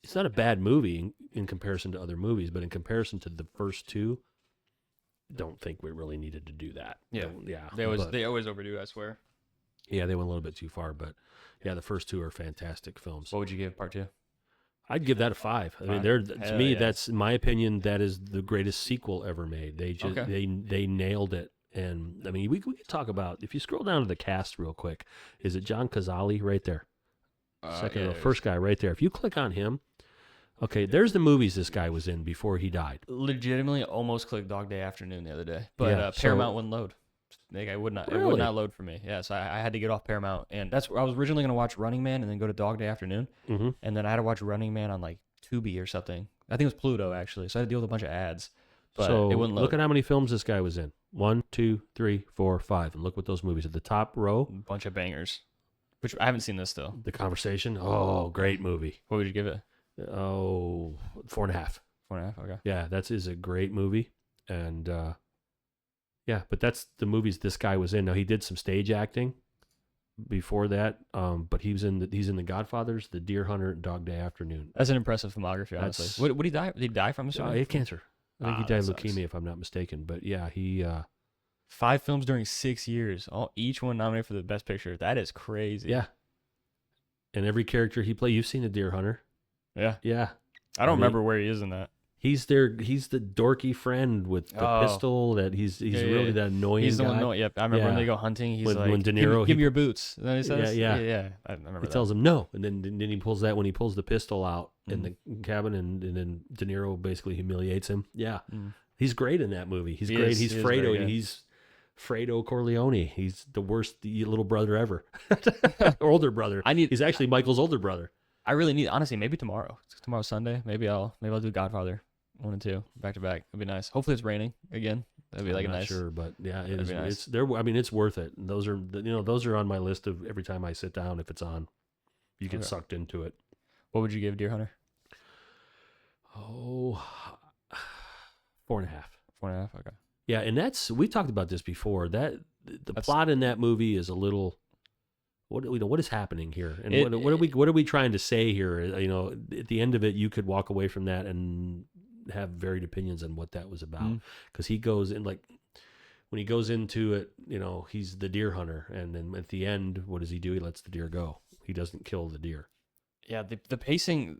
it's not a bad movie in comparison to other movies. But in comparison to the first 2, don't think we really needed to do that. Yeah. They always overdo it, I swear. Yeah, they went a little bit too far, but yeah, the first 2 are fantastic films. What would you give part 2? I'd give that a 5. I mean, to me, that's in my opinion, that is the greatest sequel ever made. They just they nailed it. And I mean, we could talk about, if you scroll down to the cast real quick, is it John Cazale right there? First guy right there. If you click on him, okay, there's the movies this guy was in before he died. Legitimately almost clicked Dog Day Afternoon the other day, but Paramount wouldn't load. Like it would not load for me. Yeah, so I had to get off Paramount, and that's where I was originally going to watch Running Man and then go to Dog Day Afternoon, and then I had to watch Running Man on like Tubi or something. I think it was Pluto actually, so I had to deal with a bunch of ads. But so it wouldn't load. Look at how many films this guy was in. 1, 2, 3, 4, 5, and look what those movies at the top row. Bunch of bangers. Which I haven't seen this still. The Conversation. Oh, great movie. What would you give it? Oh, 4.5. 4.5. Okay. Yeah, that is a great movie, and yeah, but that's the movies this guy was in. Now he did some stage acting before that, but he's in The Godfathers, The Deer Hunter, and Dog Day Afternoon. That's an impressive filmography, honestly. What did he die? Did he die from? He had cancer. I think he died of leukemia, if I'm not mistaken. But yeah, he 5 films during 6 years, each one nominated for the Best Picture. That is crazy. Yeah, and every character he played, you've seen The Deer Hunter. Yeah. I don't remember where he is in that. He's the dorky friend with the pistol that he's really that annoying He's the guy. one annoying. Yep, I remember when they go hunting. He's like, when De Niro, give me your boots. And then he says, yeah. I remember he tells him no, and then he pulls that when he pulls the pistol out in the cabin, and then De Niro basically humiliates him. Yeah, he's great in that movie. He's great. He's Fredo, and he's Fredo Corleone. He's the worst little brother ever, older brother. He's actually Michael's older brother. I really need, honestly, maybe tomorrow. Tomorrow's Sunday. Maybe I'll do Godfather 1 and 2 back to back. It'd be nice. Hopefully it's raining again. That'd be like I'm a not nice. Sure, but yeah, nice. It's there. I mean, it's worth it. Those are on my list of every time I sit down. If it's on, you get sucked into it. What would you give Deer Hunter? Oh, 4.5. 4.5. Okay. Yeah, and we talked about this before. That's plot in that movie is a little. What is happening here, and what are we trying to say here? At the end of it, you could walk away from that and have varied opinions on what that was about, because he goes in, like, when he goes into it, he's the deer hunter, and then at the end, what does he do? He lets the deer go. He doesn't kill the deer. Yeah, the pacing,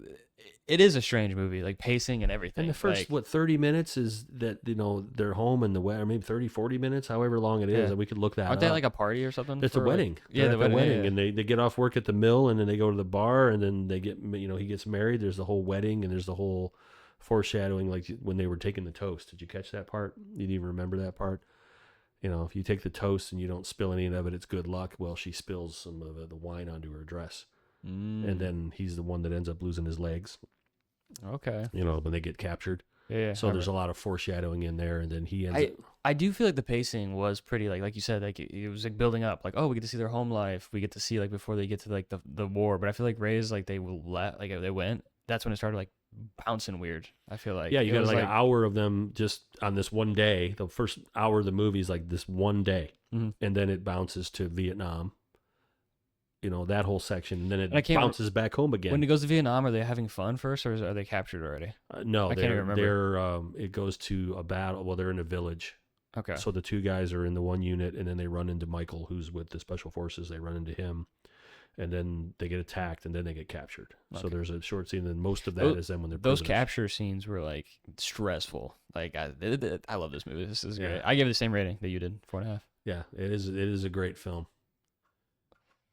it is a strange movie, like pacing and everything. And the first, 30 minutes is that, they're home in the wedding, or maybe 30, 40 minutes, however long it is, and we could look that up. Aren't they like a party or something? It's a wedding. Yeah, the wedding. And they get off work at the mill, and then they go to the bar, and then they get, he gets married. There's the whole wedding, and there's the whole foreshadowing, like when they were taking the toast. Did you catch that part? You didn't even remember that part? If you take the toast and you don't spill any of it, it's good luck. Well, she spills some of the wine onto her dress. And then he's the one that ends up losing his legs. Okay. When they get captured. Yeah. So there's a lot of foreshadowing in there, and then he ends up... I do feel like the pacing was pretty, like you said, like it was like building up, like, oh, we get to see their home life, we get to see like before they get to like the war. But I feel like Ray's, like they went. That's when it started like bouncing weird. I feel like Yeah, you it got was like an hour of them just on this one day. The first hour of the movie is like this one day, Mhm. and then it bounces to Vietnam. That whole section, and then And I it can't bounces back home again. when it goes to Vietnam, are they having fun first, or are they captured already? No, I can't even remember. it goes to a battle. Well, they're in a village. Okay. So the two guys are in the one unit, and then they run into Michael, who's with the special forces. They run into him, and then they get attacked, and then they get captured. Okay. So there's a short scene, and most of that is then when they're those prisoners. capture scenes were like stressful. Like I love this movie. This is great. Yeah. I gave it the same rating that you did, 4.5. Yeah, it is. It is a great film.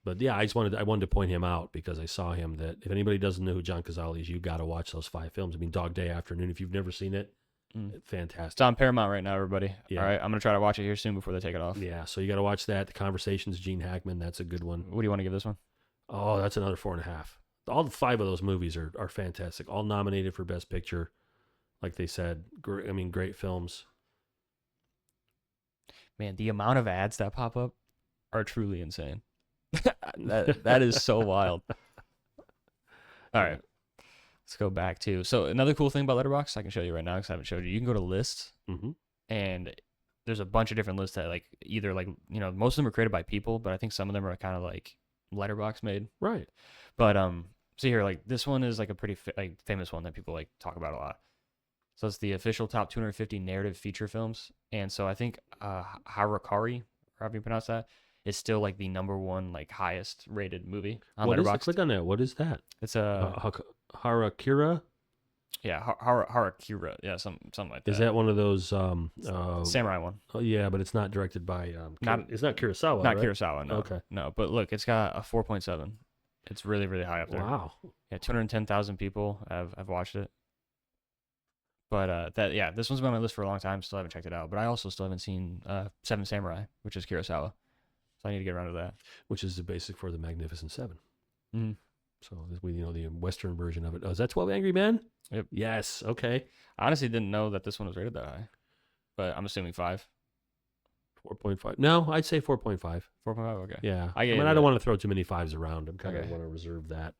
But yeah, I wanted to point him out because I saw him. That if anybody doesn't know who John Cazale is, you got to watch those 5 films. I mean, Dog Day Afternoon. If you've never seen it, fantastic. It's on Paramount right now, everybody. Yeah. All right, I'm gonna try to watch it here soon before they take it off. Yeah, so you got to watch that. The Conversations, Gene Hackman. That's a good one. What do you want to give this one? Oh, that's another 4.5. All 5 of those movies are fantastic. All nominated for Best Picture. Like they said, great films. Man, the amount of ads that pop up are truly insane. that is so wild. All right, let's go back to. So another cool thing about Letterboxd, I can show you right now because I haven't showed you. You can go to lists, and there's a bunch of different lists that like either like most of them are created by people, but I think some of them are kind of like Letterboxd made. Right. But see here, like this one is like a pretty famous one that people like talk about a lot. So it's the official top 250 narrative feature films, and so I think Harakiri, or however you pronounce that, is still like the #1 like highest rated movie on Letterboxd. Click on that. What is that? It's a Harakiri. Yeah, Harakiri. Yeah, something like that. Is that one of those samurai one? Oh yeah, but it's not directed by it's not Kurosawa. Not right? Kurosawa. No. Okay. No, but look, it's got a 4.7. It's really really high up there. Wow. Yeah, 210,000 people have watched it. But this one's been on my list for a long time. Still haven't checked it out. But I also still haven't seen Seven Samurai, which is Kurosawa. So I need to get around to that. Which is the basic for the Magnificent Seven. Mm-hmm. So the Western version of it. Oh, is that 12 Angry Men? Yep. Yes. Okay. I honestly didn't know that this one was rated that high, but I'm assuming 5. 4.5. No, I'd say 4.5. 4.5. Okay. Yeah. I don't want to throw too many 5s around. I'm kind of want to reserve that.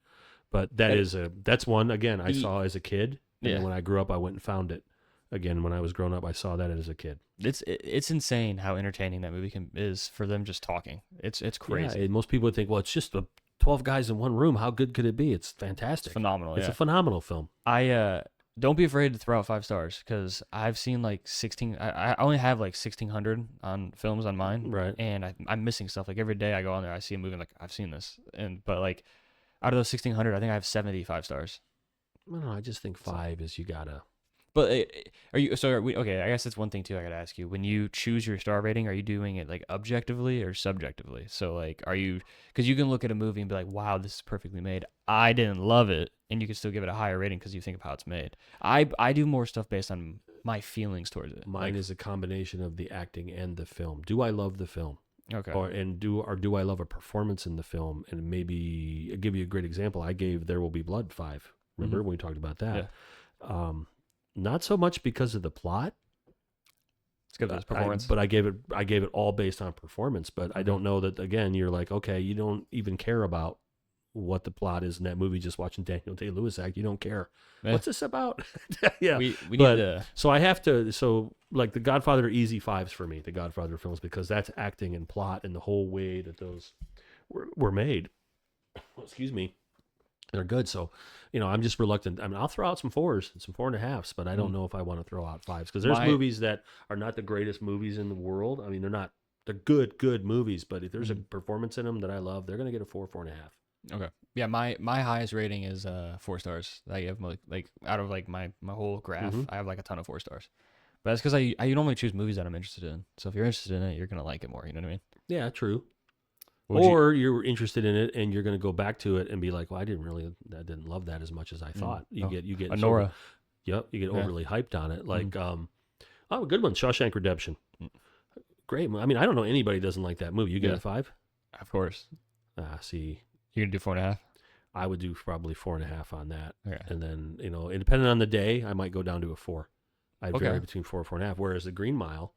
But that's one again I saw as a kid. And when I grew up, I went and found it. Again, when I was growing up, I saw that as a kid. It's insane how entertaining that movie is for them just talking. It's crazy. Yeah, most people would think, well, it's just 12 guys in one room. How good could it be? It's fantastic. It's phenomenal. It's a phenomenal film. I don't be afraid to throw out 5 stars because I've seen like 16. I only have like 1,600 on films on mine. Right. And I'm missing stuff. Like every day I go on there, I see a movie. I'm like, I've seen this. But like out of those 1,600, I think I have 75 stars. I don't know. I just think 5 is you gotta. But are we okay? I guess that's one thing too. I gotta ask you: when you choose your star rating, are you doing it like objectively or subjectively? So like, are you because you can look at a movie and be like, "Wow, this is perfectly made. I didn't love it," and you can still give it a higher rating because you think of how it's made. I do more stuff based on my feelings towards it. Mine is a combination of the acting and the film. Do I love the film? Okay. Do I love a performance in the film? And maybe I'll give you a great example. I gave There Will Be Blood 5. Remember when we talked about that? Yeah. Not so much because of the plot. It's good for his performance. But I gave it all based on performance. But I don't know that, again, you're like, okay, you don't even care about what the plot is in that movie, just watching Daniel Day-Lewis act. You don't care. Yeah. What's this about? Yeah. We need to... So I have to, like The Godfather are easy 5s for me, the Godfather films, because that's acting and plot and the whole way that those were made. Excuse me. They're good. So, I'm just reluctant. I mean, I'll throw out some 4s and some 4.5s, but I don't know if I want to throw out 5s because there's movies that are not the greatest movies in the world. I mean, they're good movies, but if there's a performance in them that I love, they're going to get a 4.5. Okay. Yeah. My highest rating is 4 stars. I have like out of like my whole graph, I have like a ton of 4 stars. But that's because I normally choose movies that I'm interested in. So if you're interested in it, you're going to like it more. You know what I mean? Yeah, true. You're interested in it and you're going to go back to it and be like, well, I didn't love that as much as I thought. You get Nora. Yep. You get overly hyped on it. Like, a good one. Shawshank Redemption. Great. I mean, I don't know anybody doesn't like that movie. You get a 5? Of course. See. You're going to do 4.5? I would do probably 4.5 on that. Okay. And then, depending on the day, I might go down to a 4. I'd vary between 4 and 4.5. Whereas the Green Mile,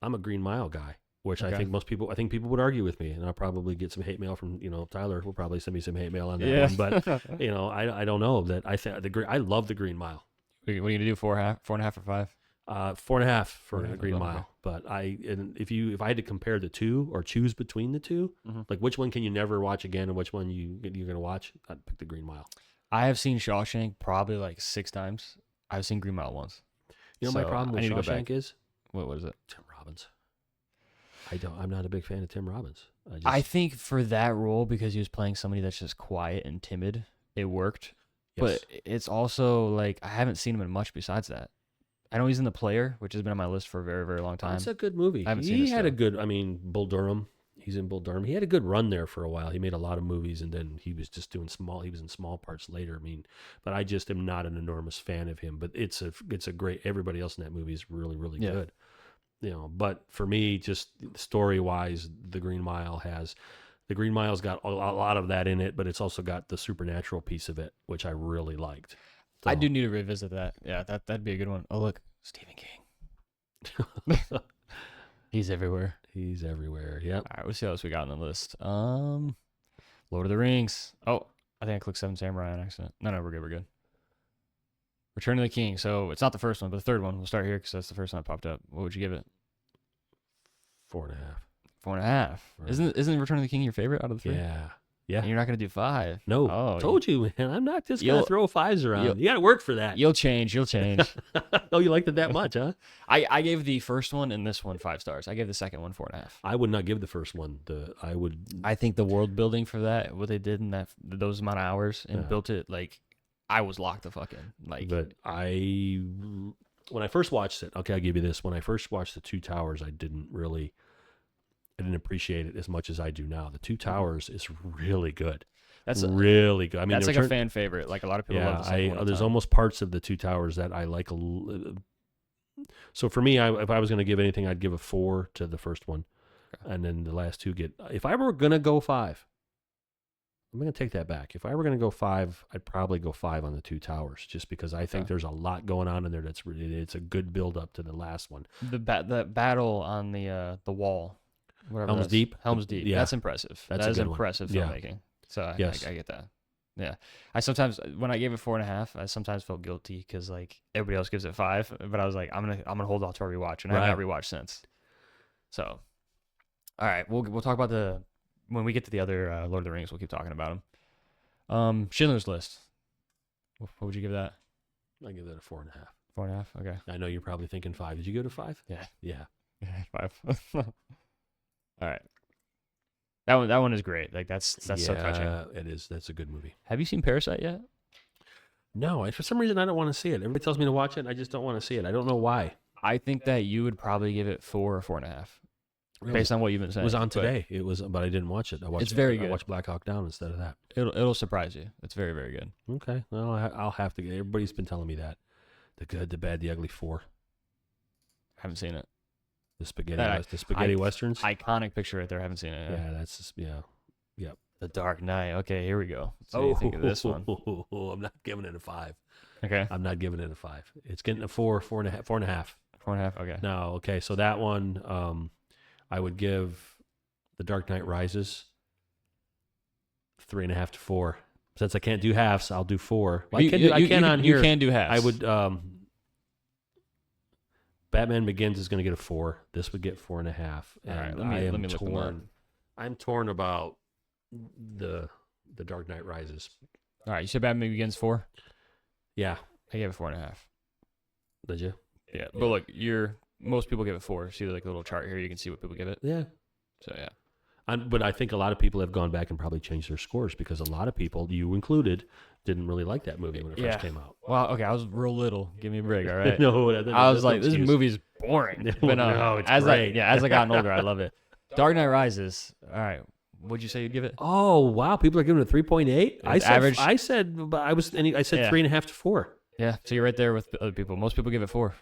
I'm a Green Mile guy. which I think people would argue with me, and I'll probably get some hate mail from Tyler will probably send me some hate mail on that one. But I don't know that I love the Green Mile. What are you gonna do? 4.5 or 5? 4.5 for the Green okay. Mile. But if I had to compare the two or choose between the two, like which one can you never watch again, and which one you're gonna watch, I'd pick the Green Mile. I have seen Shawshank probably like 6 times. I've seen Green Mile once. My problem with Shawshank is what is it? Tim Robbins. I'm not a big fan of Tim Robbins. I think for that role, because he was playing somebody that's just quiet and timid, it worked. Yes. But it's also like I haven't seen him in much besides that. I know he's in The Player, which has been on my list for a very, very long time. It's a good movie. He had a good, Bull Durham. He's in Bull Durham. He had a good run there for a while. He made a lot of movies, and then he was just doing he was in small parts later. But I just am not an enormous fan of him. But it's a great. Everybody else in that movie is really, really good. But for me, just story wise, the Green Mile's got a lot of that in it, but it's also got the supernatural piece of it, which I really liked. So. I do need to revisit that. Yeah, that'd be a good one. Oh, look, Stephen King. He's everywhere. He's everywhere. Yep. All right, we'll see what else we got on the list. Lord of the Rings. Oh, I think I clicked Seven Samurai on accident. No, we're good. Return of the King. So it's not the first one, but the third one. We'll start here because that's the first one that popped up. What would you give it? 4.5. 4.5. Isn't Return of the King your favorite out of the 3? Yeah. And you're not going to do 5. No. Oh, told you, man. I'm not just going to throw 5s around. You got to work for that. You'll change. Oh, you liked it that much, huh? I gave the first one and this one 5 stars. I gave the second one 4.5. I would not give the first one. I think the world building for that, what they did in those amount of hours and built it, like, I was locked the fuck in. Like, but when I first watched it, okay, I'll give you this. When I first watched the Two Towers, I didn't appreciate it as much as I do now. The Two Towers is really good. That's really good. I mean, that's like a fan favorite. Like a lot of people love the second one. There's almost parts of the Two Towers that I like. So for me, if I was going to give anything, I'd give a 4 to the first one, and then the last two get. If I were going to go 5, I'm going to take that back. If I were going to go 5, I'd probably go 5 on the Two Towers, just because I think there's a lot going on in there. It's a good build up to the last one. The battle on the wall. Helm's Deep. Yeah, that's impressive. That is impressive filmmaking. Yeah. So I get that. Yeah, I sometimes when I gave it 4.5, I sometimes felt guilty because like everybody else gives it 5, but I was like, I'm gonna hold off to a rewatch, and I have not rewatched since. So, all right, we'll talk about when we get to the other Lord of the Rings. We'll keep talking about them. Schindler's List. What would you give that? I give that a 4.5. 4.5. Okay. I know you're probably thinking 5. Did you go to 5? Yeah. 5. All right. That one is great. Like that's so touching. It is. That's a good movie. Have you seen Parasite yet? No, for some reason I don't want to see it. Everybody tells me to watch it, and I just don't want to see it. I don't know why. I think that you would probably give it 4 or 4.5, based on what you've been saying. It was on today. But I didn't watch it. It's very good. I watched Black Hawk Down instead of that. It'll surprise you. It's very, very good. Okay. Well, I'll have to. Everybody's been telling me that. The Good, the Bad, the Ugly 4. Haven't seen it. The spaghetti westerns. Iconic picture right there. I haven't seen it. Yeah, that's just, Yep. The Dark Knight. Okay, here we go. So you think of this one? I'm not giving it a 5. Okay. I'm not giving it a 5. It's getting a 4.5. 4.5. Okay. No. Okay. So that one, I would give The Dark Knight Rises 3.5 to 4. Since I can't do halves, I'll do 4. Well, you can do halves. I would. Batman Begins is going to get a 4. This would get 4.5. All right, let me torn. Look I'm torn about the Dark Knight Rises. All right, you said Batman Begins 4. Yeah, I gave it 4.5. Did you? Yeah, but look, most people give it 4. See like the little chart here, you can see what people give it. Yeah. So yeah. But I think a lot of people have gone back and probably changed their scores because a lot of people, you included, didn't really like that movie when it first came out. Well, okay, I was real little. Give me a break, all right? No, I was like, this movie's boring. But no, it's great. As I gotten older, I love it. Dark Knight Rises. All right, what'd you say you'd give it? Oh wow, people are giving it a 3.8. Average. I said 3.5 to 4. Yeah, so you're right there with other people. Most people give it 4.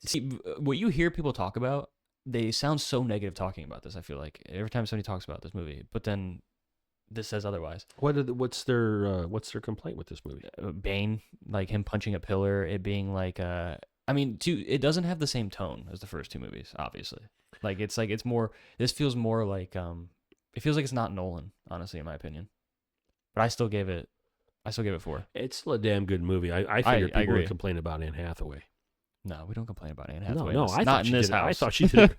See, what you hear people talk about, they sound so negative talking about this. I feel like every time somebody talks about this movie, but then this says otherwise. What's their complaint with this movie? Bane, like him punching a pillar, it being like I mean, it doesn't have the same tone as the first two movies, obviously. Like it's more. This feels more like it feels like it's not Nolan, honestly, in my opinion. But I still gave it 4. It's still a damn good movie. I figured people agree. would complain about Anne Hathaway. No, we don't complain about Anne Hathaway. No, I not thought in she this did. house. I thought she did.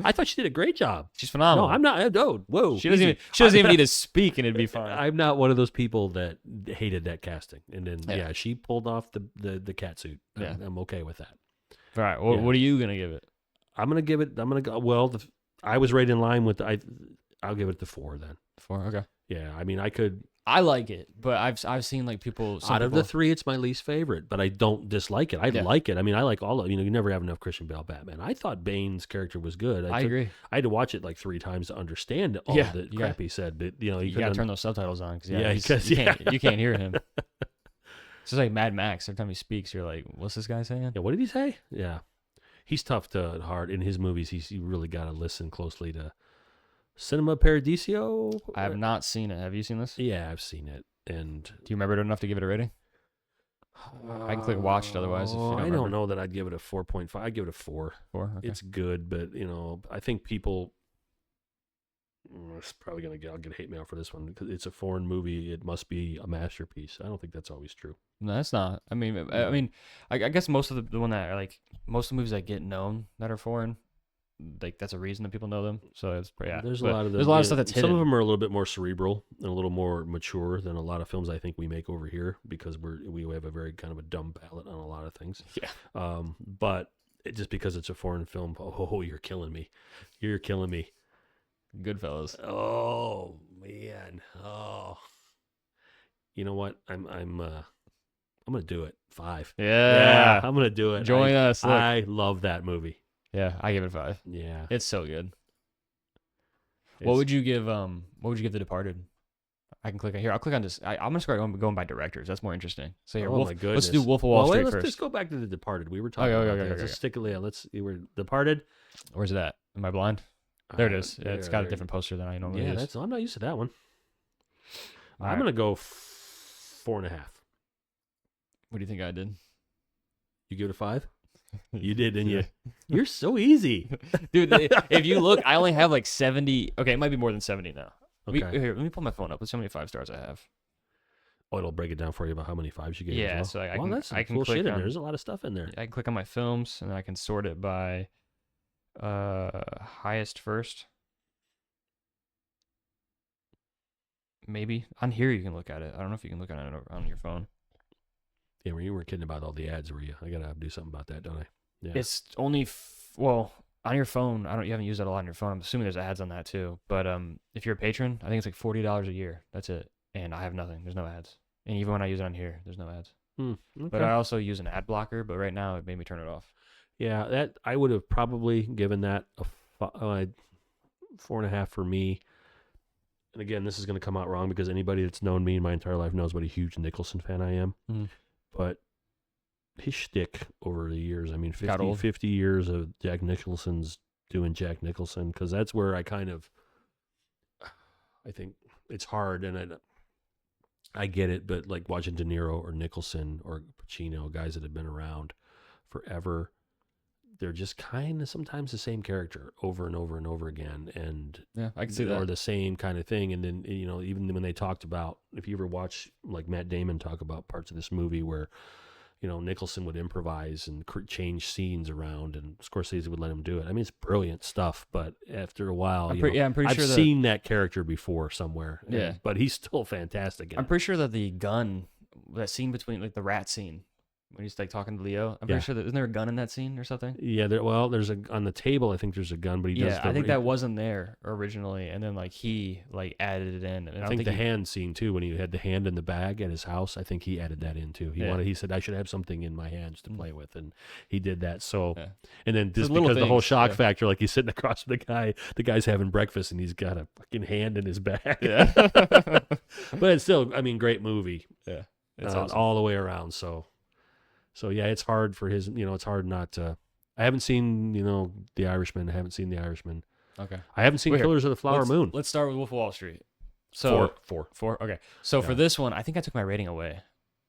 I thought she did a great job. She's phenomenal. No, I'm not. No, whoa. She doesn't even need to speak, and it'd be fine. I'm not one of those people that hated that casting. And then Yeah. she pulled off the cat suit. Yeah. I'm okay with that. All right, what are you gonna give it? I'm gonna give it. I'm gonna go. Well, I was right in line with. I'll give it the 4 then. 4. Okay. Yeah, I mean, I could. I like it, but I've seen like people. Out of the 3, it's my least favorite, but I don't dislike it. I like it. I mean, I like all of. You never have enough Christian Bale Batman. I thought Bane's character was good. I agree. I had to watch it like 3 times to understand all the crap he said. But you gotta turn those subtitles on because you can't hear him. It's just like Mad Max. Every time he speaks, you're like, "What's this guy saying?" Yeah, what did he say? Yeah, he's tough to hard in his movies. You really got to listen closely to Cinema Paradiso. I have not seen it. Have you seen this? Yeah, I've seen it. And do you remember it enough to give it a rating? I can click watched otherwise. If you I don't know that I'd give it a 4.5. I'd give it a 4. 4. Okay. It's good, but I think people. It's probably I'll get hate mail for this one because it's a foreign movie. It must be a masterpiece. I don't think that's always true. No, that's not. I mean, I guess most of the one that are like most of the movies that get known that are foreign, like that's a reason that people know them. So it's There's a lot of stuff that's hidden. Some of them are a little bit more cerebral and a little more mature than a lot of films I think we make over here because we have a very kind of a dumb palate on a lot of things. Yeah. But just because it's a foreign film, you're killing me. You're killing me. Goodfellas. Oh man. Oh. You know what? I'm gonna do it. 5. Yeah. I'm gonna do it. Join us. Look. I love that movie. Yeah, I give it 5. Yeah. It's so good. What would you give The Departed? I can click on here. I'll click on this. I'm gonna start going by directors. That's more interesting. So here, my goodness. Let's do Wolf of Wall Street let's first. just go back to The Departed. We were talking Okay, about okay, that. okay, Let's stick it. We were Departed. Where's it at? Am I blind? There it is. Yeah, it's got a there. different poster than I normally Yeah, use. I'm not used to that one. All I'm right. gonna go 4.5. What do you think I did? You give it a 5? You did, didn't you? You're so easy. Dude, if you look, I only have like 70. Okay, it might be more than 70 now. Okay. Here, let me pull my phone up. Let's see how many 5 stars I have. Oh, it'll break it down for you about how many 5s you gave. Yeah, as well. so That's some I can cool click shit in on- there. There's a lot of stuff in there. I can click on my films, and then I can sort it by highest first. Maybe. On here you can look at it. I don't know if you can look at it on your phone. Yeah, you weren't kidding about all the ads, were you? I gotta do something about that, don't I? Yeah. It's only on your phone. You haven't used that a lot on your phone. I'm assuming there's ads on that too. But if you're a patron, I think it's like $40 a year. That's it. And I have nothing. There's no ads. And even when I use it on here, there's no ads. Okay. But I also use an ad blocker. But right now, it made me turn it off. Yeah, that I would have probably given that a 4.5 for me. And again, this is going to come out wrong because anybody that's known me my entire life knows what a huge Nicholson fan I am. Mm-hmm. But his shtick over the years, I mean, Got old. 50 years of Jack Nicholson's doing Jack Nicholson, because that's where I think it's hard, and I get it, but like watching De Niro or Nicholson or Pacino, guys that have been around forever, they're just kind of sometimes the same character over and over and over again, and Yeah, I can see that. or the same kind of thing. And then even when they talked about, if you ever watch like Matt Damon talk about parts of this movie where Nicholson would improvise and change scenes around, and Scorsese would let him do it. I mean, it's brilliant stuff, but after a while, I'm pretty I've sure seen that character before somewhere. Yeah. But he's still fantastic. I'm pretty sure that the gun, that scene between like the rat scene, when he's like talking to Leo, I'm pretty sure that isn't there a gun in that scene or something? Yeah, there's on the table. I think there's a gun, but he does. I think that wasn't there originally, and then like he like added it in. And I think the hand scene too, when he had the hand in the bag at his house, I think he added that in too. He said I should have something in my hands to play with, and he did that. So, and then just because the whole shock factor, like he's sitting across from the guy's having breakfast, and he's got a fucking hand in his bag. Yeah, but it's still, I mean, great movie. Yeah, it's awesome all the way around. So yeah, it's hard for his. It's hard not to. I haven't seen The Irishman. I haven't seen The Irishman. Okay. I haven't seen Killers of the Flower Moon. Let's start with Wolf of Wall Street. So 4. 4. Okay. So for this one, I think I took my rating away.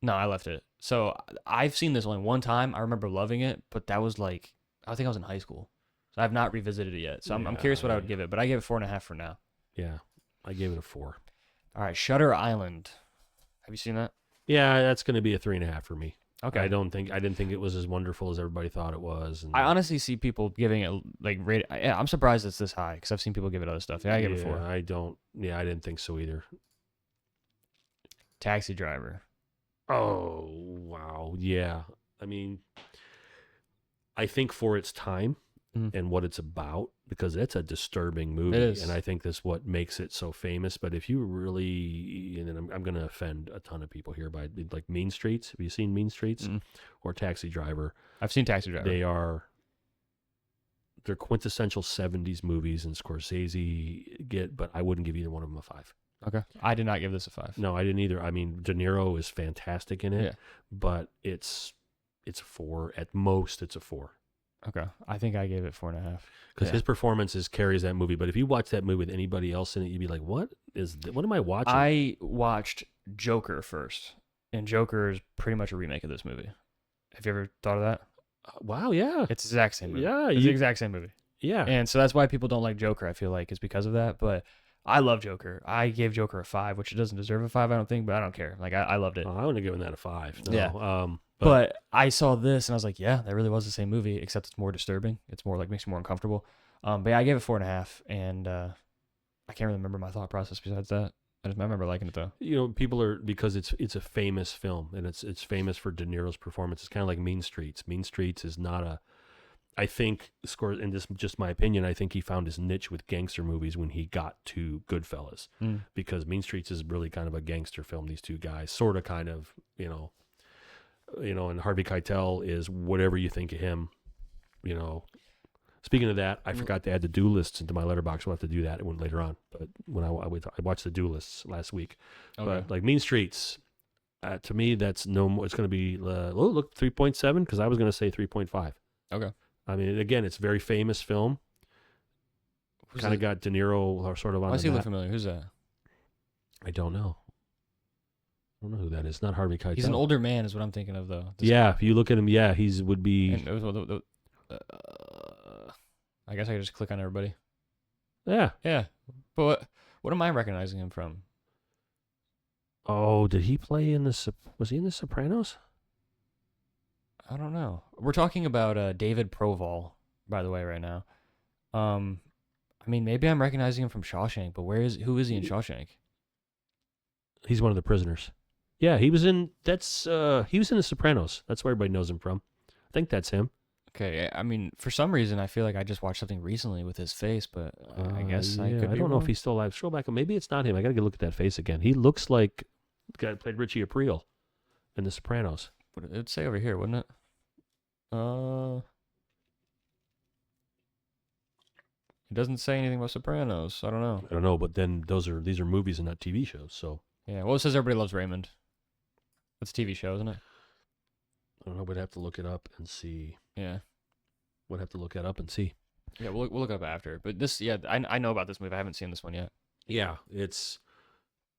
No, I left it. So I've seen this only one time. I remember loving it, but that was like I think I was in high school. So I've not revisited it yet. So I'm curious what I would give it, but I gave it 4.5 for now. Yeah, I gave it a 4. All right, Shutter Island. Have you seen that? Yeah, that's going to be a 3.5 for me. Okay. I didn't think it was as wonderful as everybody thought it was. And I honestly see people giving it like rate. Yeah, I'm surprised it's this high because I've seen people give it other stuff. Yeah, I give it 4. I don't. Yeah, I didn't think so either. Taxi Driver. Oh wow, yeah. I mean, I think for its time and what it's about, because it's a disturbing movie, It is. and I think that's what makes it so famous. But if you really, and then I'm going to offend a ton of people here, by like Mean Streets. Have you seen Mean Streets or Taxi Driver? I've seen Taxi Driver. They're quintessential 70s movies, and Scorsese but I wouldn't give either one of them a 5. Okay. I did not give this a 5. No, I didn't either. I mean, De Niro is fantastic in it, but it's a 4 at most. It's a 4. Okay. I think I gave it 4.5 because his performances carries that movie. But if you watch that movie with anybody else in it, you'd be like, what am I watching? I watched Joker first, and Joker is pretty much a remake of this movie. Have you ever thought of that? Wow, yeah. It's the exact same movie. Yeah. It's the exact same movie. Yeah. And so that's why people don't like Joker, I feel like, is because of that. But I love Joker. I gave Joker a 5, which it doesn't deserve a 5, I don't think, but I don't care. Like, I loved it. I wouldn't have given that a 5. No. Yeah. But I saw this, and I was like, yeah, that really was the same movie, except it's more disturbing. It's more like, makes you more uncomfortable. But yeah, I gave it 4.5, and I can't really remember my thought process besides that. I remember liking it, though. You know, people are, because it's a famous film, and it's famous for De Niro's performance. It's kind of like Mean Streets. Mean Streets is not I think, and this is just my opinion, I think he found his niche with gangster movies when he got to Goodfellas, because Mean Streets is really kind of a gangster film. These two guys, sort of, kind of, and Harvey Keitel is whatever you think of him, Speaking of that, I forgot to add the Do Lists into my Letterboxd. We'll have to do that later on. But when I watched the Do Lists last week, but like Mean Streets, to me, that's no more. It's going to be look 3.7, because I was going to say 3.5. Okay. I mean, again, it's a very famous film. Kind of got De Niro sort of on. Why the does he look map. familiar? Who's that? I don't know. I don't know who that is. Not Harvey Keitel. He's an older man, is what I'm thinking of, though. Yeah, if you look at him, yeah, would be. And I guess I could just click on everybody. Yeah. Yeah. But what am I recognizing him from? Oh, did he play in was he in The Sopranos? I don't know. We're talking about David Proval, by the way, right now. I mean, maybe I'm recognizing him from Shawshank, but who is he in Shawshank? He's one of the prisoners. Yeah, he was in The Sopranos. That's where everybody knows him from. I think that's him. Okay, I mean, for some reason, I feel like I just watched something recently with his face, but I guess I could be I don't know wrong. if he's still alive. Scroll back. Maybe it's not him. I got to go look at that face again. He looks like the guy that played Richie Aprile in The Sopranos. It would say over here, wouldn't it? It doesn't say anything about Sopranos. I don't know. I don't know, but then these are movies and not TV shows. So Yeah, well, it says Everybody Loves Raymond. That's a TV show, isn't it? I don't know. We'd have to look it up and see. Yeah. We'd have to look it up and see. Yeah, we'll look it up after. But this, yeah, I know about this movie. I haven't seen this one yet. Yeah, it's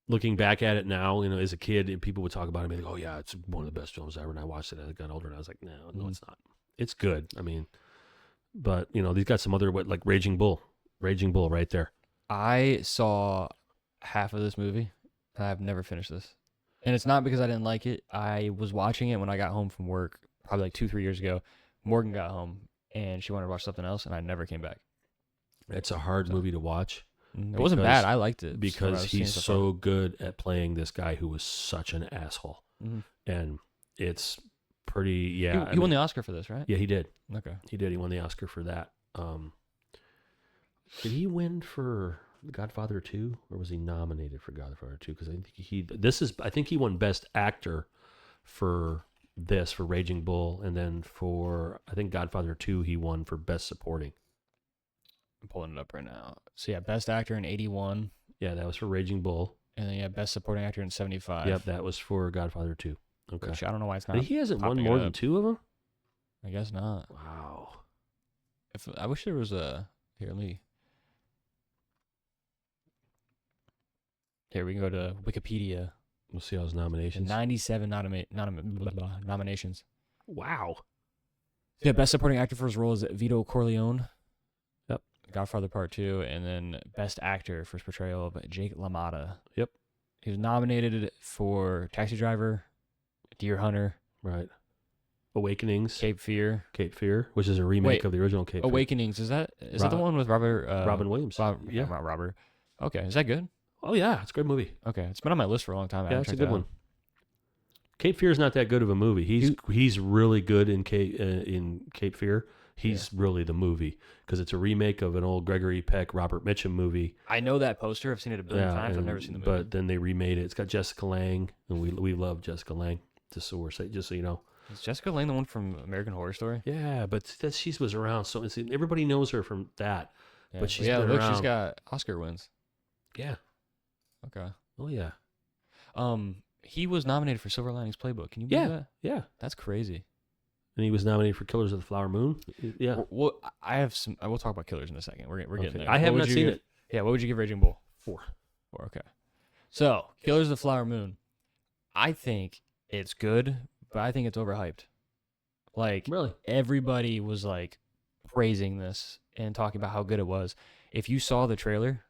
looking back at it now. As a kid, and people would talk about it, and be like, "Oh yeah, it's one of the best films ever." And I watched it as I got older, and I was like, "No, it's not. It's good." I mean, but these got some other like Raging Bull right there. I saw half of this movie, and I've never finished this. And it's not because I didn't like it. I was watching it when I got home from work, probably like 2-3 years ago. Morgan got home, and she wanted to watch something else, and I never came back. It's a hard movie to watch. It wasn't bad. I liked it. Because he's so good at playing this guy who was such an asshole. And it's pretty, yeah. He won the Oscar for this, right? Yeah, he did. Okay. He did. He won the Oscar for that. Did he win for Godfather 2, or was he nominated for Godfather 2? Because I think he won Best Actor for Raging Bull, and then for, I think, Godfather 2, he won for Best Supporting. I'm pulling it up right now. So yeah, Best Actor in 81. Yeah, that was for Raging Bull. And then Best Supporting Actor in 75. Yep, that was for Godfather 2. Okay. Which I don't know why it's not. But he hasn't won popping more it than up. 2 of them? I guess not. Wow. I wish there was a... Here we can go to Wikipedia. We'll see how his And nominations. 97 nominations. Wow. Yeah, best supporting actor for his role is Vito Corleone. Yep. Godfather Part 2, and then best actor for his portrayal of Jake LaMotta. Yep. He was nominated for Taxi Driver, Deer Hunter, Right. Awakenings. Cape Fear. Cape Fear, which is a remake of the original Cape Awakenings, is that the one with Robert? Robin Williams. Yeah, not Robert. Okay, is that good? Oh yeah, it's a great movie. Okay, it's been on my list for a long time. Yeah, it's a good one. Cape Fear is not that good of a movie. He's really good in Cape Fear. He's really the movie because it's a remake of an old Gregory Peck, Robert Mitchum movie. I know that poster. I've seen it a billion times. I've never seen the movie. But then they remade it. It's got Jessica Lange, and we love Jessica Lange. Just so you know. Is Jessica Lange the one from American Horror Story? Yeah, but she was around. So everybody knows her from that. Yeah. But she's been around. She's got Oscar wins. Yeah. Okay. Oh yeah. He was nominated for Silver Linings Playbook. Can you believe that? Yeah. That's crazy. And he was nominated for Killers of the Flower Moon. Yeah. Well, I have some. We'll talk about Killers in a second. We're getting there. I have not seen it. Yeah. What would you give Raging Bull? 4. 4. Okay. So Killers of the Flower Moon. I think it's good, but I think it's overhyped. Like, really, everybody was like praising this and talking about how good it was. If you saw the trailer,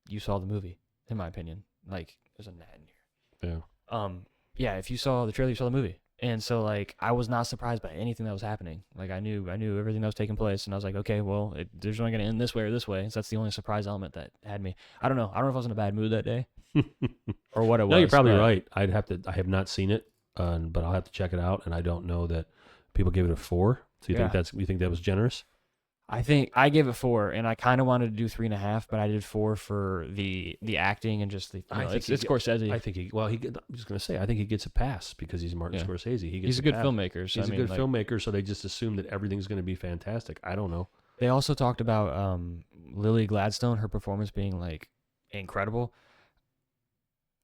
you saw the movie. In my opinion, like, there's a gnat in here. Yeah. Yeah. If you saw the trailer, you saw the movie. And so, like, I was not surprised by anything that was happening. Like, I knew everything that was taking place, and I was like, okay, well, there's only going to end this way or this way. So that's the only surprise element that had me. I don't know if I was in a bad mood that day or what it was. No, you're probably right. I have not seen it, but I'll have to check it out. And I don't know that people gave it a 4. So you think that was generous? I think I gave it 4, and I kind of wanted to do 3.5, but I did 4 for the acting and just it's Scorsese. I think I was going to say, I think he gets a pass because he's Martin Scorsese. He's a good filmmaker. So he's a good filmmaker, so they just assume that everything's going to be fantastic. I don't know. They also talked about Lily Gladstone, her performance being like incredible.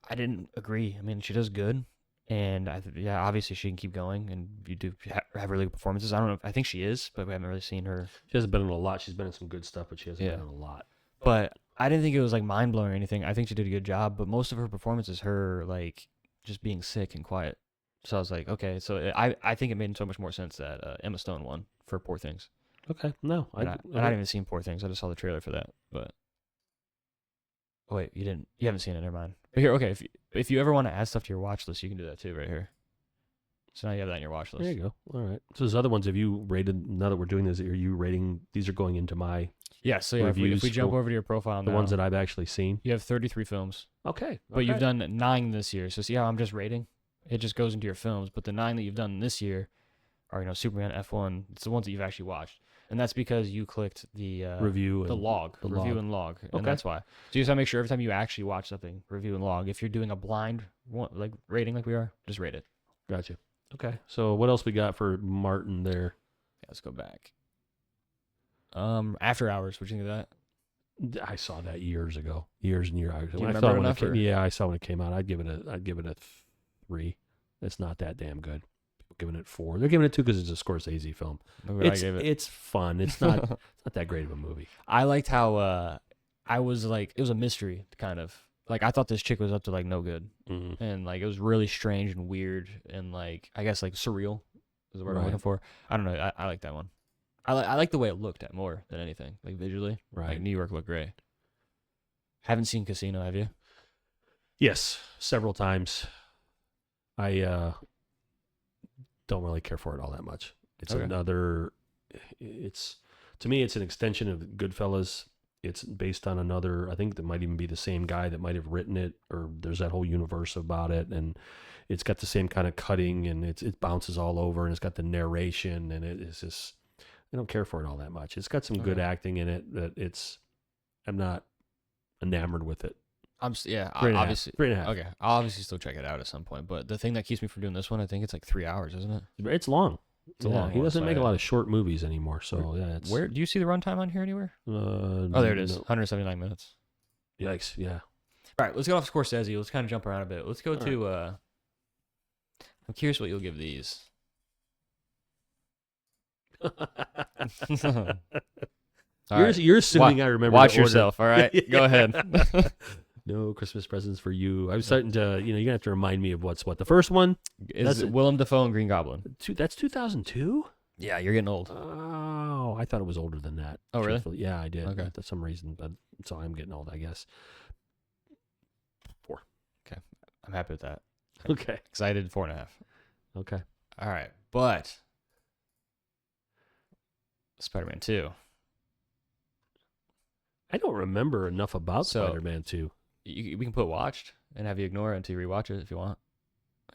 I didn't agree. I mean, she does good. And obviously she can keep going, and you do have really good performances. I don't know. I think she is, but we haven't really seen her. She hasn't been in a lot. She's been in some good stuff, but she hasn't been in a lot. But I didn't think it was like mind blowing or anything. I think she did a good job. But most of her performance is her like just being sick and quiet. So I was like, okay. So I think it made so much more sense that Emma Stone won for Poor Things. Okay, no, I haven't even seen Poor Things. I just saw the trailer for that. But wait, you haven't seen it. Never mind. But here, okay. If you ever want to add stuff to your watch list, you can do that too, right here. So now you have that on your watch list. There you go. All right. So there's other ones. Have you rated? Now that we're doing this, are you rating? These are going into my So if we jump over to your profile, the ones that I've actually seen, you have 33 films. Okay. But you've done 9 this year. So see how I'm just rating? It just goes into your films. But the 9 that you've done this year are Superman, F1. It's the ones that you've actually watched. And that's because you clicked the review and log. And that's why. So you just gotta make sure every time you actually watch something, review and log. If you're doing a blind like rating like we are, just rate it. Gotcha. Okay. So what else we got for Martin there? Yeah, let's go back. After Hours, what do you think of that? I saw that years ago. Years and years. Do you remember enough? I saw when it came out. I'd give it a 3. It's not that damn good. Giving it 4. They're giving it 2 because it's a Scorsese film. It's fun. It's not that great of a movie. I liked how I was like, it was a mystery kind of. Like, I thought this chick was up to like no good, and like it was really strange and weird and like I guess like surreal is the word I'm looking for. I don't know. I like that one. I like the way it looked at more than anything, like visually. Right. Like New York looked great. Haven't seen Casino, have you? Yes, several times. I don't really care for it all that much. It's to me it's an extension of Goodfellas. It's based on another, I think that might even be the same guy that might have written it, or there's that whole universe about it, and it's got the same kind of cutting, and it bounces all over, and it's got the narration, and it's just, I don't care for it all that much. It's got some good acting in it, that I'm not enamored with it. Obviously 3.5. Okay, I'll obviously still check it out at some point. But the thing that keeps me from doing this one, I think it's like 3 hours, isn't it? It's long. It's a long one. He doesn't make a lot of short movies anymore, so it's. Where do you see the runtime on here anywhere? There it is, 179 minutes. Yikes! Yeah. All right, let's get off Scorsese. Let's kind of jump around a bit. Let's go to. I'm curious what you'll give these. You're assuming I remember. Watch yourself. All right, go ahead. No Christmas presents for you. I'm starting to, you're gonna have to remind me of what's what. The first one Is Willem Dafoe and Green Goblin. that's 2002. Yeah, you're getting old. Oh, I thought it was older than that. Oh, really? Truthfully. Yeah, I did. Okay. For some reason, but so I'm getting old, I guess. 4. Okay, I'm happy with that. Okay. Excited 4.5. Okay. All right, but Spider-Man 2. I don't remember enough about So- Spider-Man 2. We can put watched and have you ignore it until you rewatch it if you want.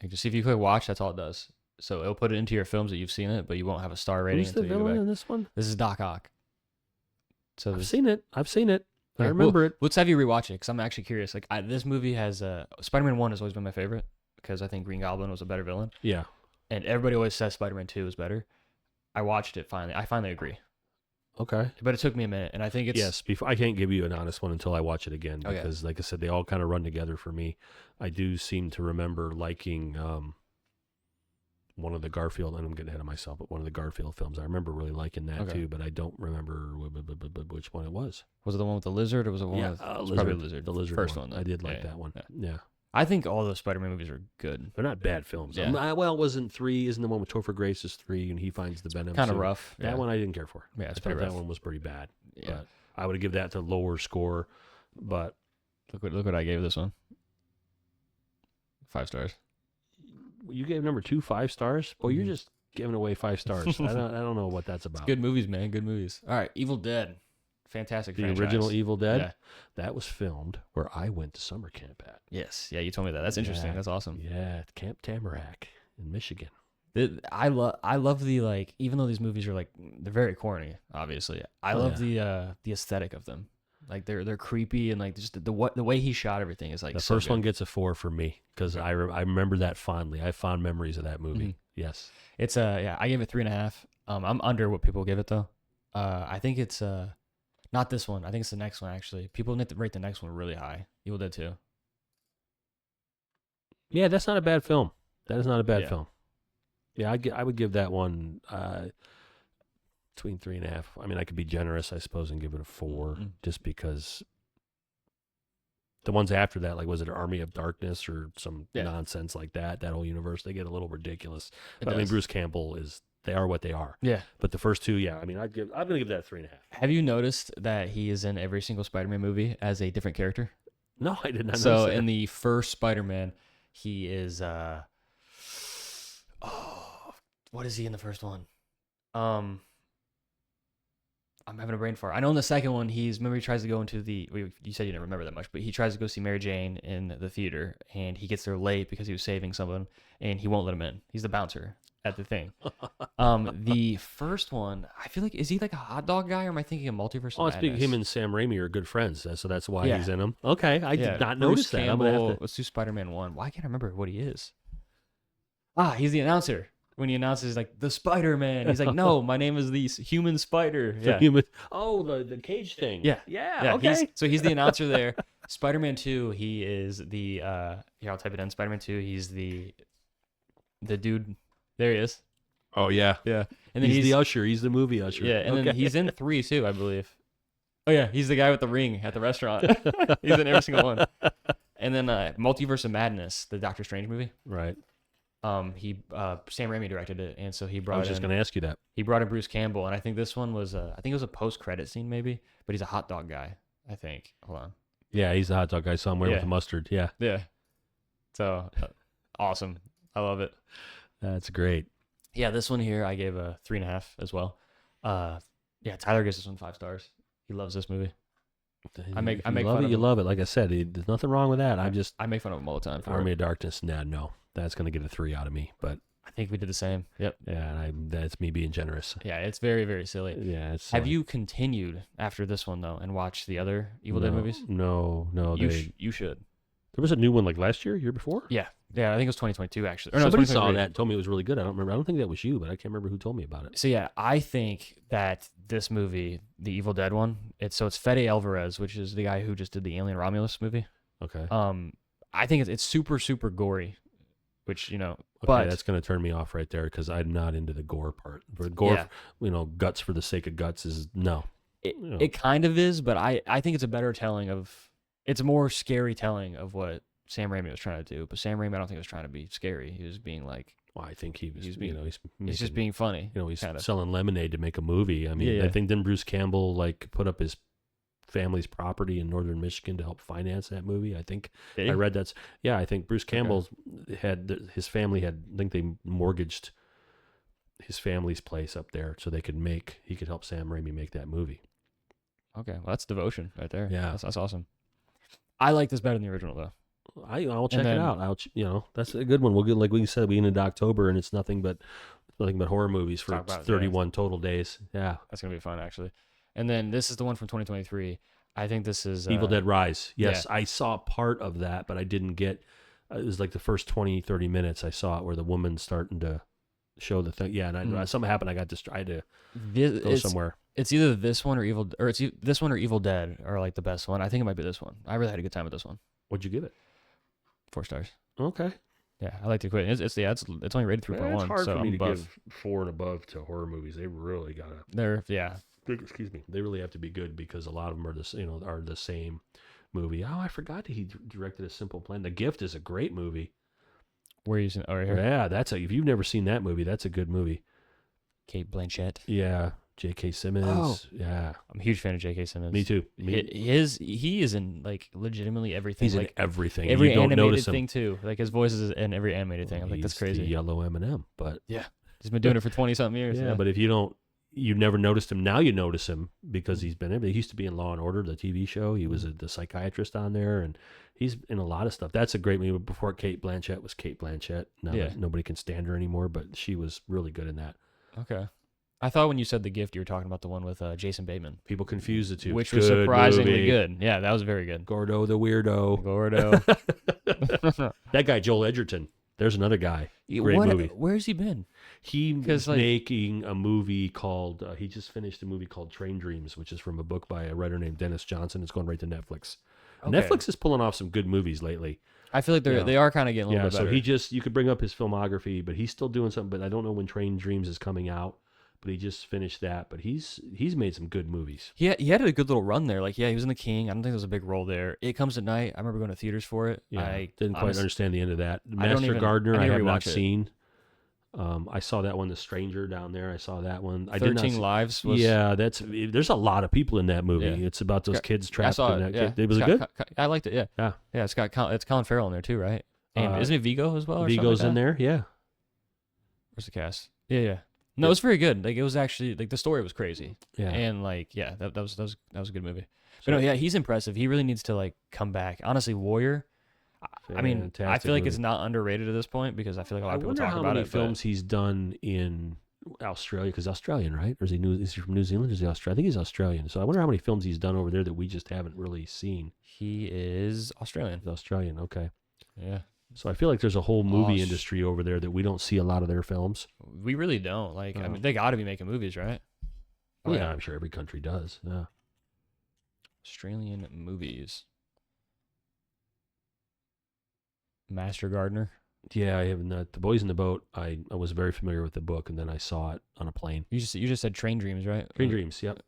Like, just if you click watch, that's all it does. So it'll put it into your films that you've seen it, but you won't have a star rating Who's the until you go villain back. in this one? This is Doc Ock. So I've seen it. I Yeah, remember it. Let's have you rewatch it because I'm actually curious. Like this movie has Spider-Man 1 has always been my favorite because I think Green Goblin was a better villain, Yeah. and everybody always says Spider-Man 2 is better. I watched it finally. I finally agree, Okay. but it took me a minute, and I think it's Yes. I can't give you an honest one until I watch it again Okay. because, like I said, they all kind of run together for me. I do seem to remember liking one of the Garfield, and I'm getting ahead of myself, but one of the Garfield films. I remember really liking that Okay. too, but I don't remember which one it was. Was it the one with the lizard or was it one with Lizard. probably Lizard. The Lizard First one. one. I did like Yeah, that one. yeah. Yeah. I think all those Spider-Man movies are good. They're not bad films. Yeah. Well, wasn't 3, isn't the one with Topher Grace is 3 and he finds the Venom? Kind of suit? rough. That one I didn't care for. Yeah, it's I pretty thought rough. that one was pretty bad. Yeah. But I would give that to lower score, but Look what I gave this one. 5 stars. you gave number 2 5 stars. Boy, you're Mhm. just giving away 5 stars. I don't know what that's about. Good movies, man. Good movies. All right, Evil Dead. Fantastic The franchise. original Evil Dead. Yeah. That was filmed where I went to summer camp at. Yes. Yeah, you told me that. That's interesting. Yeah. That's awesome. Yeah, at Camp Tamarack in Michigan. I love the like even though these movies are like they're very corny, obviously. I Oh, love the aesthetic of them. Like they're creepy and like just the way he shot everything is like The so first good. one gets a 4 for me because I remember that fondly. I have fond memories of that movie. Mhm. Yes. It's yeah, I gave it 3.5. I'm under what people give it though. I think it's not this one. I think it's the next one actually. People rate the next one really high. Evil Dead 2. Yeah, that's not a bad film. That is not a bad Yeah. film. Yeah, I would give that one between 3.5. I mean, I could be generous, I suppose, and give it a 4, Mhm. just because the ones after that, like was it Army of Darkness or some Yeah. nonsense like that? That whole universe, they get a little ridiculous. It But I mean, does. Bruce Campbell they are what they are. Yeah. But the first 2, yeah, I mean, I'm gonna give that a 3.5. Have you noticed that he is in every single Spider-Man movie as a different character? No, I did not. So notice that. in the first Spider-Man, he is what is he in the first one? I'm having a brain fart. I know in the second one remember he tries to go into you said you didn't remember that much, but he tries to go see Mary Jane in the theater and he gets there late because he was saving someone and he won't let him in. He's the bouncer at the thing. The first one, I feel like is he like a hot dog guy or am I thinking of Multiverse? Oh, of it's because him Madness? and Sam Raimi are good friends, so that's why Yeah. he's in them. Okay, I Yeah, did not Bruce notice that. I'm gonna Campbell, have to. let's do Spider-Man 1. Why can't I remember what he is? He's the announcer. When he announces like the Spider-Man, he's like, "No, my name is the human spider." The Yeah, human. Oh, the cage thing. Yeah. Yeah. yeah. Okay. He's the announcer there. Spider-Man 2, he is the here I'll type it in. Spider-Man 2, he's the dude. There he is. Oh yeah. Yeah, and then He's the usher. He's the movie usher. yeah, and then Okay. he's in 3 too, I believe. Oh yeah, he's the guy with the ring at the restaurant. He's in every single one. And then Multiverse of Madness, the Doctor Strange movie. Right. Sam Raimi directed it, and so he I brought was just in going to ask you that. he brought in Bruce Campbell, and I think this one was I think it was a post-credit scene maybe, but he's a hot dog guy. I think. Hold on. Yeah, he's the hot dog guy somewhere with Yeah. the mustard. Yeah, Yeah. So awesome. I love it. that's great. Yeah, this one here I gave a 3.5 as well. Yeah, Tyler gives this one 5 stars. He loves this movie. I make If you love fun it. of You him. love it. Like I said, there's nothing wrong with that. I make fun of him all the time for Army it. of Darkness. Nah, no, that's going to get a 3 out of me. But I think we did the same. Yep. yeah, that's me being generous. Yeah, it's very, very silly. Yeah, it's. Have you continued after this one though and watched the other Evil Dead movies? No. You should. There was a new one like last year before. Yeah. Yeah, I think it was 2022 actually. Or no, Somebody saw 2023. that and told me it was really good. I don't remember. I don't think that was you, but I can't remember who told me about it. So yeah, I think that this movie, the Evil Dead one, it's Fede Alvarez, which is the guy who just did the Alien Romulus movie. Okay. I think it's super, super gory, which Okay, but that's going to turn me off right there because I'm not into the gore part. For gore, Yeah. Guts for the sake of guts is no. it kind of is, but I think it's a better telling of It's more scary telling of what Sam Raimi was trying to do, but Sam Raimi, I don't think was trying to be scary. He was being like, well, I think he was, he's being, he's just being funny. he's kinda. selling lemonade to make a movie. I mean, I think then Bruce Campbell like put up his family's property in northern Michigan to help finance that movie. I think I read that's I think Bruce Campbell had his family had I think they mortgaged his family's place up there so he could help Sam Raimi make that movie. Okay, well that's devotion right there. Yeah, that's awesome. I like this better than the original though. I'll check it out. That's a good one. We'll get, like we said, we into October and it's nothing but horror movies for 31 total days. Yeah, that's gonna be fun actually. And then this is the one from 2023. I think this is Evil Dead Rise. Yes, I saw part of that, but I didn't get. It was like the first 20, 30 minutes I saw it where the woman's starting to show the thing. Yeah, and something happened. I got distracted to go somewhere. It's either this one or this one or Evil Dead are like the best one. I think it might be this one. I really had a good time with this one. What'd you give it? 4 stars. Okay. Yeah, I like to quit. It's only rated 3.1. It's hard so for me I'm to above. give 4 and above to horror movies. They really gotta. Excuse me. They really have to be good because a lot of them are the same movie. Oh, I forgot he directed A Simple Plan. The Gift is a great movie. Where are you? Oh, right here. Yeah, if you've never seen that movie, that's a good movie. Kate Blanchett. Yeah, J.K. Simmons. Oh. Yeah, I'm a huge fan of J.K. Simmons. Me too. He is in like legitimately everything. He's in everything. Every you don't animated notice him. thing too. Like his voice is in every animated thing. I'm like, that's crazy. The yellow M&M, but yeah, he's been doing it for 20-something years. Yeah, but if you never noticed him. Now you notice him because he's been in. He used to be in Law and Order, the TV show. He was the psychiatrist on there, and he's in a lot of stuff. That's a great movie. Before Kate Blanchett was Kate Blanchett. Now nobody can stand her anymore, but she was really good in that. Okay. I thought when you said The Gift, you were talking about the one with Jason Bateman. People confuse the two. Which was surprisingly good. Yeah, that was very good. Gordo the Weirdo. Gordo. That guy, Joel Edgerton. There's another guy. Great movie. Where's he been? He's making a movie called, he just finished a movie called Train Dreams, which is from a book by a writer named Dennis Johnson. It's going right to Netflix. Okay. Netflix is pulling off some good movies lately. I feel like they are kind of getting a little bit better. So you could bring up his filmography, but he's still doing something, but I don't know when Train Dreams is coming out. But he just finished that. But he's made some good movies. He had a good little run there. Like, he was in The King. I don't think there was a big role there. It Comes at Night. I remember going to theaters for it. Yeah, I didn't quite understand the end of that. Master Gardener, I have not seen. I saw that one, The Stranger, down there. I saw that one. 13 Lives. There's a lot of people in that movie. Yeah. It's about those kids trapped in that. Yeah. It was good. I liked it. Yeah. Yeah. Yeah. It's Colin Farrell in there too, right? And isn't it Vigo as well? Or Vigo's in there. Yeah. Where's the cast? Yeah. No, it was very good. Like, it was actually, like, the story was crazy. Yeah. And like, that was a good movie. But no, he's impressive. He really needs to like come back. Honestly, Warrior. I mean, I feel like it's not underrated at this point because I feel like a lot of people talk about it. I wonder how many films he's done in Australia, because Australian, right? Or is he from New Zealand? Is he Australian? I think he's Australian. So I wonder how many films he's done over there that we just haven't really seen. He is Australian. He's Australian. Okay. Yeah. So I feel like there's a whole movie industry over there that we don't see a lot of their films. We really don't. Like, I mean, they got to be making movies, right? Yeah, I'm sure every country does. Yeah. Australian movies. Master Gardener. Yeah, I have not. The Boys in the Boat. I was very familiar with the book, and then I saw it on a plane. You just said Train Dreams, right? Train Dreams. Yep.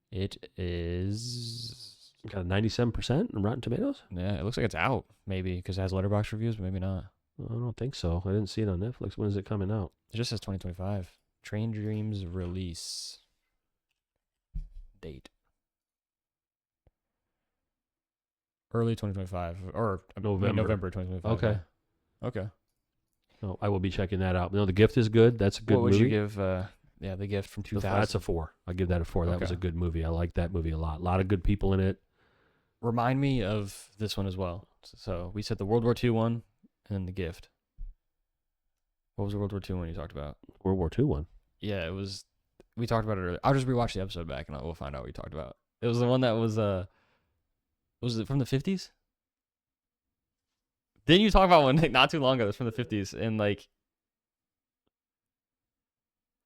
It is. Got a 97% on Rotten Tomatoes? Yeah, it looks like it's out, maybe, because it has Letterboxd reviews, but maybe not. I don't think so. I didn't see it on Netflix. When is it coming out? It just says 2025. Train Dreams release date. Early 2025, or November 2025. Okay. So I will be checking that out. No, The Gift is good. That's a good movie. What would you give... The Gift from 2000. That's a 4. I'll give that a 4. That was a good movie. I like that movie a lot. A lot of good people in it. Remind me of this one as well. So we said the World War II one and then The Gift. What was the World War II one you talked about? World War II one? Yeah, it was. We talked about it earlier. I'll just rewatch the episode back and we'll find out what we talked about. It was the one that was it from the 50s? Didn't you talk about one not too long ago? It was from the 50s and like...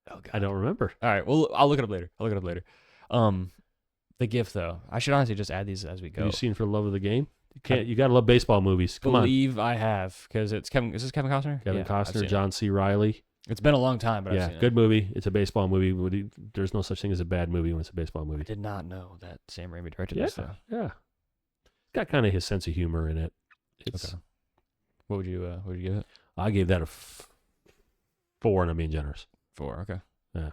Oh, God. I don't remember. All right. Well, I'll look it up later. The Gift, though. I should honestly just add these as we go. Have you seen For the Love of the Game? You got to love baseball movies. Come on. I have, because it's Kevin. Is this Kevin Costner? Kevin Costner, John C. Reilly. It's been a long time, but I've seen it. Good movie. It's a baseball movie. There's no such thing as a bad movie when it's a baseball movie. I did not know that Sam Raimi directed this, though. Yeah. got kind of his sense of humor in it. It's Okay. What would you give it? I gave that a 4, and I'm being generous. 4. Okay. Yeah.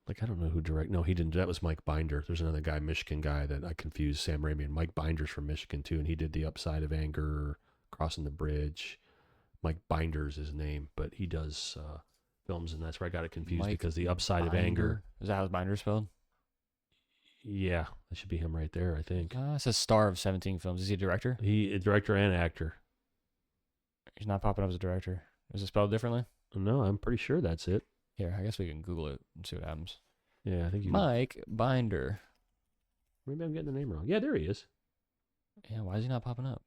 Like, I don't know who No, he didn't. That was Mike Binder. There's another guy, Michigan guy, that I confused Sam Raimi and Mike Binder's from Michigan too, and he did The Upside of Anger, Crossing the Bridge. Mike Binder's his name, but he does films, and that's where I got it confused because The Upside of Anger. Is that how Binder spelled? Yeah, that should be him right there, I think. It says star of 17 films. Is he a director? He a director and actor. He's not popping up as a director. Is it spelled differently? No, I'm pretty sure that's it. Here, I guess we can Google it and see what happens. Yeah, I think you. Mike Binder. Maybe I'm getting the name wrong. Yeah, there he is. Yeah, why is he not popping up?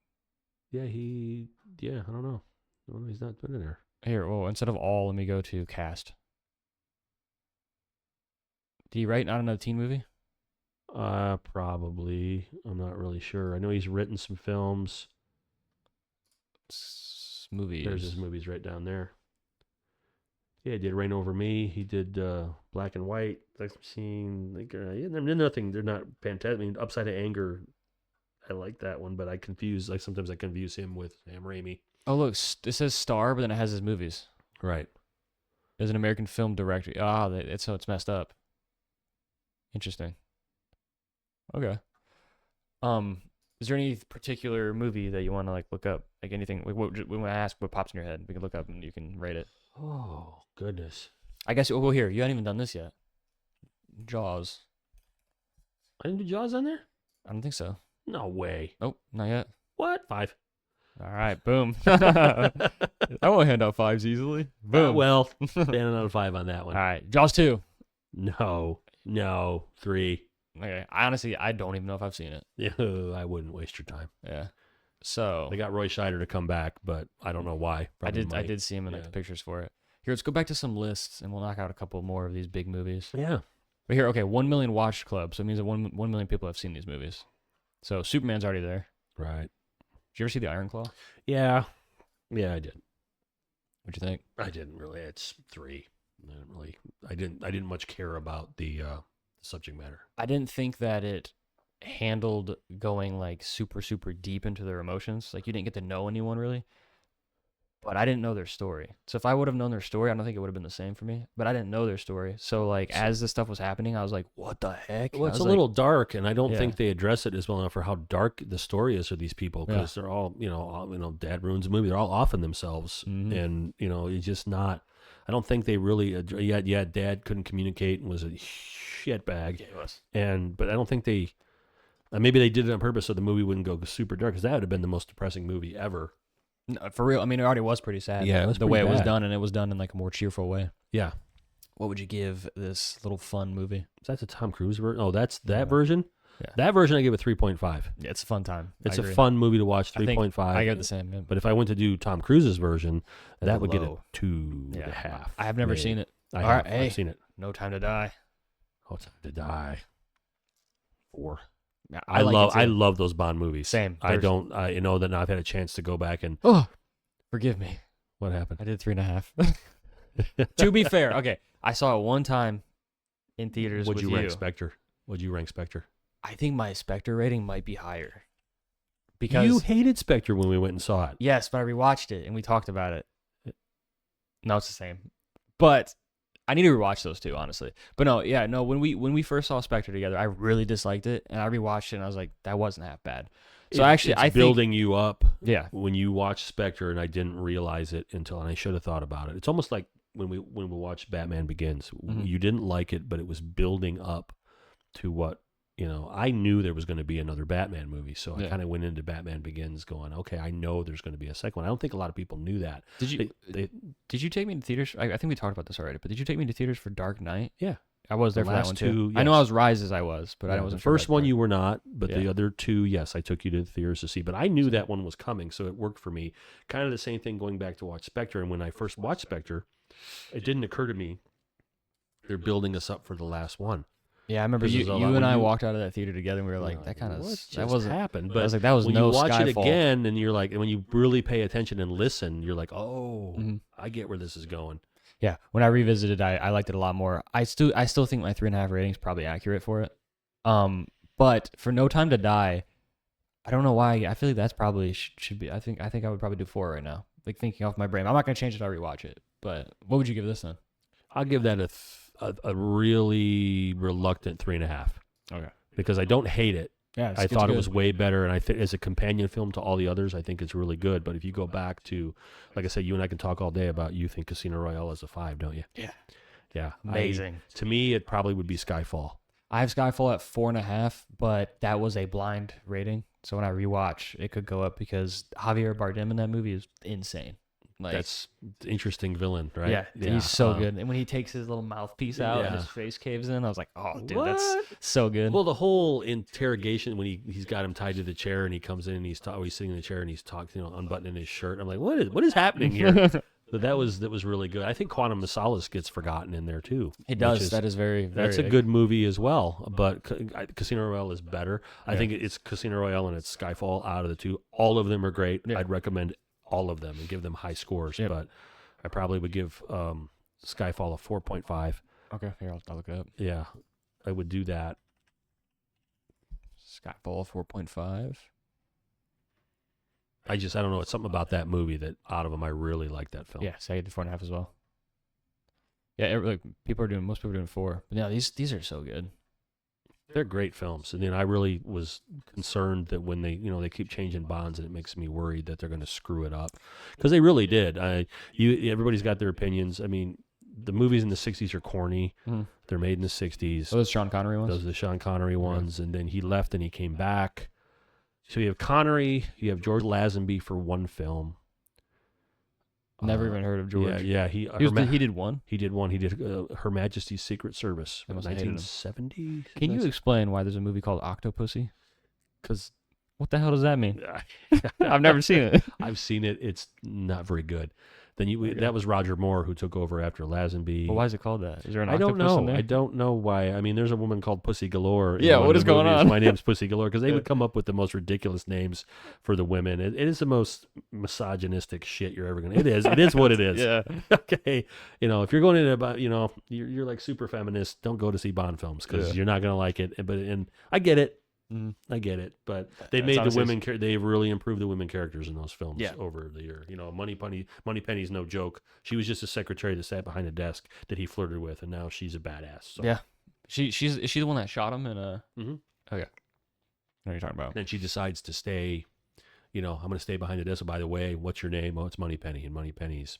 Yeah, I don't know. No, he's not put in there. Here, well, instead of all, let me go to cast. Did he write not another teen movie? Probably. I'm not really sure. I know he's written some films. Movies. There's his movies right down there. Yeah, he did Rain Over Me. He did Black and White. Sex Machine. Like, they're nothing. They're not fantastic. I mean, Upside of Anger. I like that one, but sometimes I confuse him with Sam Raimi. Oh, look, it says star, but then it has his movies. Right. There's an American film director. So it's messed up. Interesting. Okay. Is there any particular movie that you want to like look up? Like anything? Like when I ask what pops in your head, we can look up and you can rate it. Oh, goodness. I guess. Well, here you haven't even done this yet. Jaws. I didn't do Jaws on there? I don't think so. No way. Oh, not yet. What? 5. All right, boom. I won't hand out 5s easily. Boom. Well, standing on a 5 on that one. All right, Jaws 2. No, 3. Okay, I don't even know if I've seen it. Yeah, I wouldn't waste your time. Yeah. So they got Roy Scheider to come back, but I don't know why. I did see him in like the pictures for it. Here, let's go back to some lists and we'll knock out a couple more of these big movies. Yeah. But here, okay, 1 million watched club. So it means that 1 million people have seen these movies. So Superman's already there. Right. Did you ever see the Iron Claw? Yeah. Yeah, I did. What'd you think? I didn't really. It's 3. I didn't much care about the subject matter. I didn't think that it handled going like super, super deep into their emotions. Like you didn't get to know anyone really. But I didn't know their story. So if I would have known their story, I don't think it would have been the same for me. But I didn't know their story. So like as this stuff was happening, I was like, what the heck? Well, it's a little dark, and I don't think they address it as well enough for how dark the story is for these people, because they're all, dad ruins a movie. They're all off in themselves. Mm-hmm. And, it's just not, I don't think they really, dad couldn't communicate and was a shitbag. Yeah, it was. But I don't think maybe they did it on purpose so the movie wouldn't go super dark, because that would have been the most depressing movie ever. No, for real. I mean, it already was pretty sad. Yeah, it was the way pretty it was bad. done, and it was done in like a more cheerful way. Yeah. What would you give this little fun movie? That's a Tom Cruise version. Oh, that's that version? Yeah. That version I give it 3.5. Yeah, it's a fun time. It's a fun movie to watch, 3.5. I give it the same. Yeah. But if I went to do Tom Cruise's version, that would get a low. 2.5. I have never seen it. I've seen it. No Time to Die. Oh, Time to Die. 4. Yeah, I love those Bond movies. Same. I know that now I've had a chance to go back and. Oh, forgive me. What happened? I did 3.5. To be fair, okay, I saw it one time in theaters. What'd you rank Spectre? What'd you rank Spectre? I think my Spectre rating might be higher. Because you hated Spectre when we went and saw it. Yes, but I rewatched it and we talked about it. No, it's the same. But I need to rewatch those two, honestly. But when we first saw Spectre together, I really disliked it, and I rewatched it and I was like, that wasn't half bad. So I think building you up. Yeah. When you watch Spectre, and I didn't realize it and I should have thought about it. It's almost like when we watched Batman Begins. Mm-hmm. You didn't like it, but it was building up to what, I knew there was going to be another Batman movie. So I kind of went into Batman Begins going, okay, I know there's going to be a second one. I don't think a lot of people knew that. Did you take me to theaters? I think we talked about this already, but did you take me to theaters for Dark Knight? Yeah. I was there for that one too. Yes. I know I was Rises, but I wasn't. The first one you were not, but the other two, yes, I took you to the theaters to see. But I knew that one was coming, so it worked for me. Kind of the same thing going back to watch Spectre. And when I first watched Spectre, it didn't occur to me they're building us up for the last one. Yeah, I remember you and I walked out of that theater together, and we were like, that wasn't happened. But I was like, that was when no you watch Skyfall. it again, and you're like, and when you really pay attention and listen, you're like, oh, I get where this is going. Yeah, when I revisited, I liked it a lot more. I still think my 3.5 rating is probably accurate for it. But for No Time to Die, I don't know why. I feel like that's probably should be. I think I would probably do 4 right now. Like thinking off my brain. I'm not gonna change it. I'll rewatch it. But what would you give this then? I'll give that a really reluctant 3.5 Okay. because I don't hate it. Yeah, I thought it was way better, and I think as a companion film to all the others, I think it's really good. But if you go back to, like I said, you and I can talk all day about you think Casino Royale is a 5, don't you? Yeah. Yeah, Amazing. To me, it probably would be Skyfall. I have Skyfall at 4.5, but that was a blind rating. So when I rewatch, it could go up because Javier Bardem in that movie is insane. Like, That's interesting villain, right? yeah, he's so good. And when he takes his little mouthpiece out and his face caves in, I was like, oh, dude, that's so good. Well, the whole interrogation when he's got him tied to the chair and he comes in and he's sitting in the chair and he's talking, unbuttoning his shirt. I'm like, what is happening here? So that was really good. I think Quantum of Solace gets forgotten in there too. It does. That is very, very. That's a good movie as well. But Casino Royale is better. Yeah. I think it's Casino Royale and it's Skyfall out of the two. All of them are great. Yeah. I'd recommend all of them and give them high scores. Yep. But I probably would give Skyfall a 4.5. Okay, here I'll look it up. Yeah, I would do that. Skyfall 4.5. I don't know. It's something about that movie that out of them, I really like that film. Yeah, say I did 4.5 as well. Yeah, most people are doing 4. But yeah, these are so good. They're great films. And then I really was concerned that when they keep changing bonds, and it makes me worried that they're going to screw it up because they really did. Everybody's got their opinions. I mean, the movies in the 60s are corny. Mm-hmm. They're made in the 60s. Those Sean Connery ones? Those are the Sean Connery ones. And then he left and he came back. So you have Connery, you have George Lazenby for one film. Never even heard of George. Yeah, he did one. He did one. He did Her Majesty's Secret Service, I must have hated him. 1970. Can you explain why there's a movie called Octopussy? Because what the hell does that mean? I've never seen it. I've seen it. It's not very good. Then that was Roger Moore who took over after Lazenby. Well, why is it called that? Is there an I don't octopus know. in there? I don't know why. I mean, there's a woman called Pussy Galore. Yeah, what is going on? My name's Pussy Galore because they would come up with the most ridiculous names for the women. It is the most misogynistic shit you're ever gonna. It is. It is what it is. Yeah. Okay. If you're going in about, you're like super feminist, don't go to see Bond films because you're not gonna like it. And I get it. Mm-hmm. I get it, but they made the women. They've really improved the women characters in those films over the year. Moneypenny's no joke. She was just a secretary that sat behind a desk that he flirted with, and now she's a badass. So. Yeah, is she the one that shot him in a? Mm-hmm. Okay, I know what you're talking about. Then she decides to stay. I'm going to stay behind the desk. By the way, what's your name? Oh, it's Moneypenny, and Moneypenny's.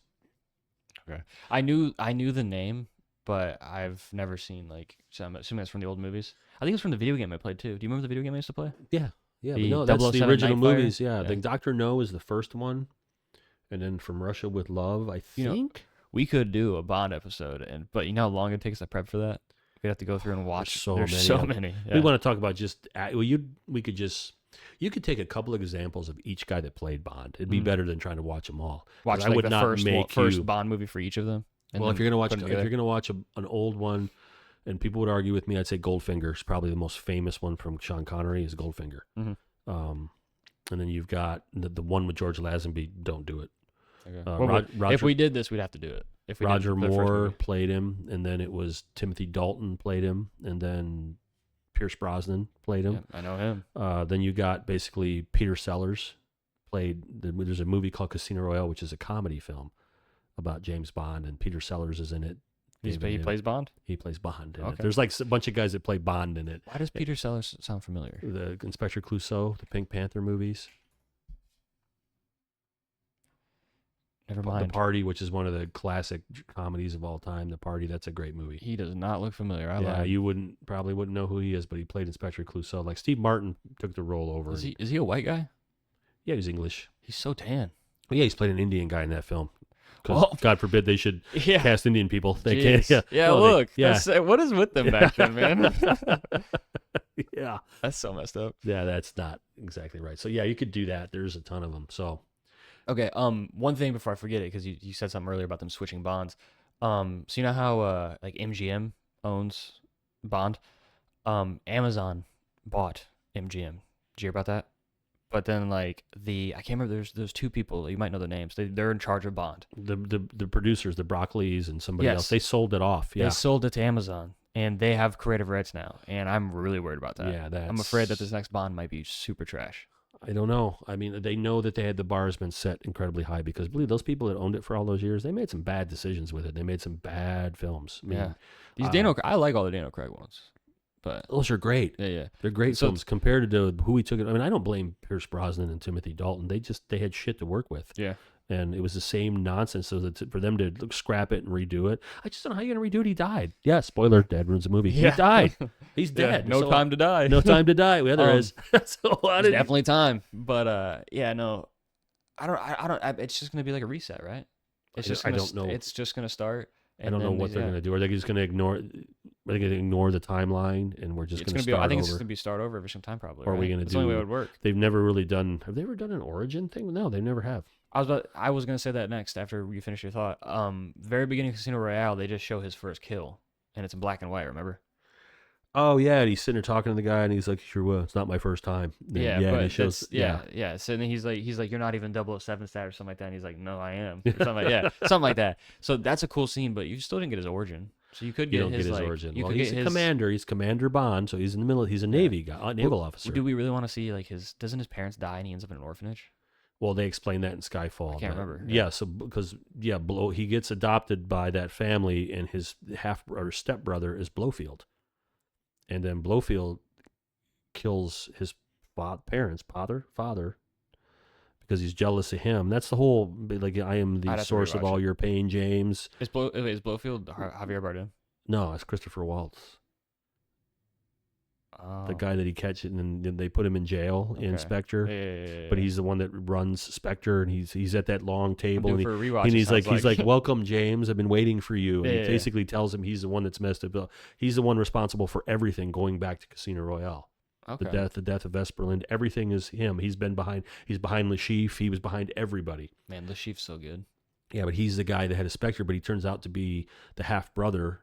Okay, I knew the name, but I've never seen So I'm assuming that's from the old movies. I think it's from the video game I played too. Do you remember the video game I used to play? Yeah. The No, that's the 007 original Nightfire? movies. Yeah, I Yeah. think Dr. No is the first one, and then From Russia with Love, I think. We could do a Bond episode, but you know how long it takes to prep for that? We'd have to go through and watch. There's so many. Yeah. We want to talk about you could take a couple of examples of each guy that played Bond. It'd be better than trying to watch them all. Watch I would the not first Bond movie for each of them. Well, if you're gonna watch an old one, and people would argue with me, I'd say Goldfinger is probably the most famous one from Sean Connery is Goldfinger. Mm-hmm. And then you've got the one with George Lazenby. Don't do it. Okay. If we did this, we'd have to do it. If we Roger did the first Moore movie. played him, and then it was Timothy Dalton played him, and then Pierce Brosnan played him. Yeah, I know him. Then you got basically Peter Sellers played. There's a movie called Casino Royale, which is a comedy film about James Bond, and Peter Sellers is in it. He plays Bond? He plays Bond in it. Okay. There's like a bunch of guys that play Bond in it. Why does Peter Sellers sound familiar? The Inspector Clouseau, the Pink Panther movies. Never mind. The Party, which is one of the classic comedies of all time. The Party, that's a great movie. He does not look familiar. You probably wouldn't know who he is, but he played Inspector Clouseau. Like Steve Martin took the role over. Is he a white guy? Yeah, he's English. He's so tan. But yeah, he's played an Indian guy in that film. Because Well, God forbid they should cast Indian people. They Jeez. can't. Yeah, No, look. yeah. What is with them back then, man? Yeah. That's so messed up. Yeah, that's not exactly right. So yeah, you could do that. There's a ton of them. So Okay. One thing before I forget it, because you said something earlier about them switching bonds. So you know how like MGM owns Bond? Amazon bought MGM. Did you hear about that? But then like I can't remember. There's two people, you might know the names. They're in charge of Bond. The producers, the Broccoli's and somebody Yes. else, they sold it off. Yeah, They sold it to Amazon, and they have creative rights now. And I'm really worried about that. yeah. I'm afraid that this next Bond might be super trash. I don't know. I mean, they know that they had the bars been set incredibly high because believe those people that owned it for all those years, they made some bad decisions with it. They made some bad films. I mean, Yeah, these I like all the Daniel Craig ones, but those are great. yeah. They're great So- films compared to who he took it. I mean, I don't blame Pierce Brosnan and Timothy Dalton. They had shit to work with. Yeah. And it was the same nonsense. So that for them to scrap it and redo it, I just don't know how you're gonna redo it. He died. Yeah, spoiler: Dad ruins the movie. Yeah. He died. He's Yeah, dead. no So- time to die. No time to die. Yeah, there is. So how There's did definitely time, but yeah, no, I don't. It's just gonna be like a reset, right? It's I just. don't- I Gonna, don't know. It's just gonna start. I don't know what they're gonna do. Are they just gonna ignore? Are they gonna ignore the timeline and we're just It's gonna gonna be. start I think it's over? just gonna be start over every time, probably. Or are we right? gonna That's the only way do- it would work. They've never really done. Have they ever done an origin thing? No, they never have. I was gonna say that next after you finish your thought. Very beginning of Casino Royale, they just show his first kill, and it's in black and white. Remember? Oh yeah, and he's sitting there talking to the guy, and he's like, "Sure, well, it's not my first time." Then, Yeah, and but it shows. yeah. So then he's like, you're not even 007 stat or something like that. And he's like, no, I am. Or something like, yeah, something like that. So that's a cool scene, but you still didn't get his origin. So you could You get don't his get his like, origin. You Well, could he's get a his commander. He's Commander Bond, so he's in the middle. He's a Navy guy, naval officer. Do we really want to see like his? Doesn't his parents die and he ends up in an orphanage? Well, they explain that in Skyfall. I can't but- remember. Yeah, so because he gets adopted by that family, and his half or stepbrother is Blofeld, and then Blofeld kills his father, because he's jealous of him. That's the whole like I am I'd the have to source of rewatch all it. your pain, James. Is Blofeld Javier Bardem? No, it's Christopher Waltz, Oh. the guy that he catches, and then they put him in jail in Okay. Spectre. Yeah. But he's the one that runs Spectre, and he's at that long table, I'm and due he, for a rewatch. and it he's sounds like, "Welcome, James. I've been waiting for you." And Yeah, he yeah, basically tells him he's the one that's messed up. He's the one responsible for everything going back to Casino Royale. okay. The death of Vesperland. Everything is him. He's behind Le Chiffre. He was behind everybody. Man, the Chief's so good. Yeah, but he's the guy that had a Spectre, but he turns out to be the half brother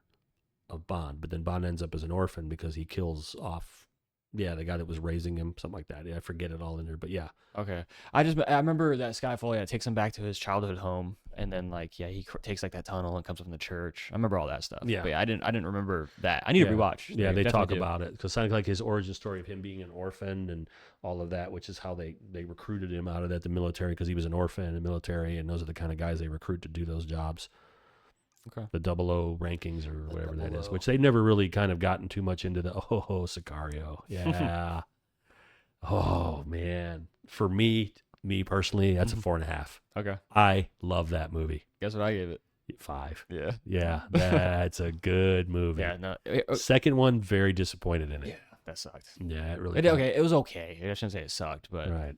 of Bond. But then Bond ends up as an orphan because he kills off. Yeah, the guy that was raising him, something like that. Yeah, I forget it all in there, but yeah. Okay. I remember that Skyfall. Yeah, it takes him back to his childhood home, and then like he takes like that tunnel and comes up from the church. I remember all that stuff. Yeah. But yeah, I didn't remember that. I need to rewatch. Yeah, they talk definitely do. about it because sounds like his origin story of him being an orphan and all of that, which is how they recruited him out of the military because he was an orphan in the military, and those are the kind of guys they recruit to do those jobs. Okay. The 00 rankings or whatever that is, 00. which they never really kind of gotten too much into the Sicario. Yeah. Oh man, for me personally, that's a 4.5. Okay. I love that movie. Guess what I gave it? 5. Yeah. Yeah, that's a good movie. Yeah. No. Second one, very disappointed in it. Yeah, that sucked. Yeah, it really. Okay, it was okay. I shouldn't say it sucked, but Right.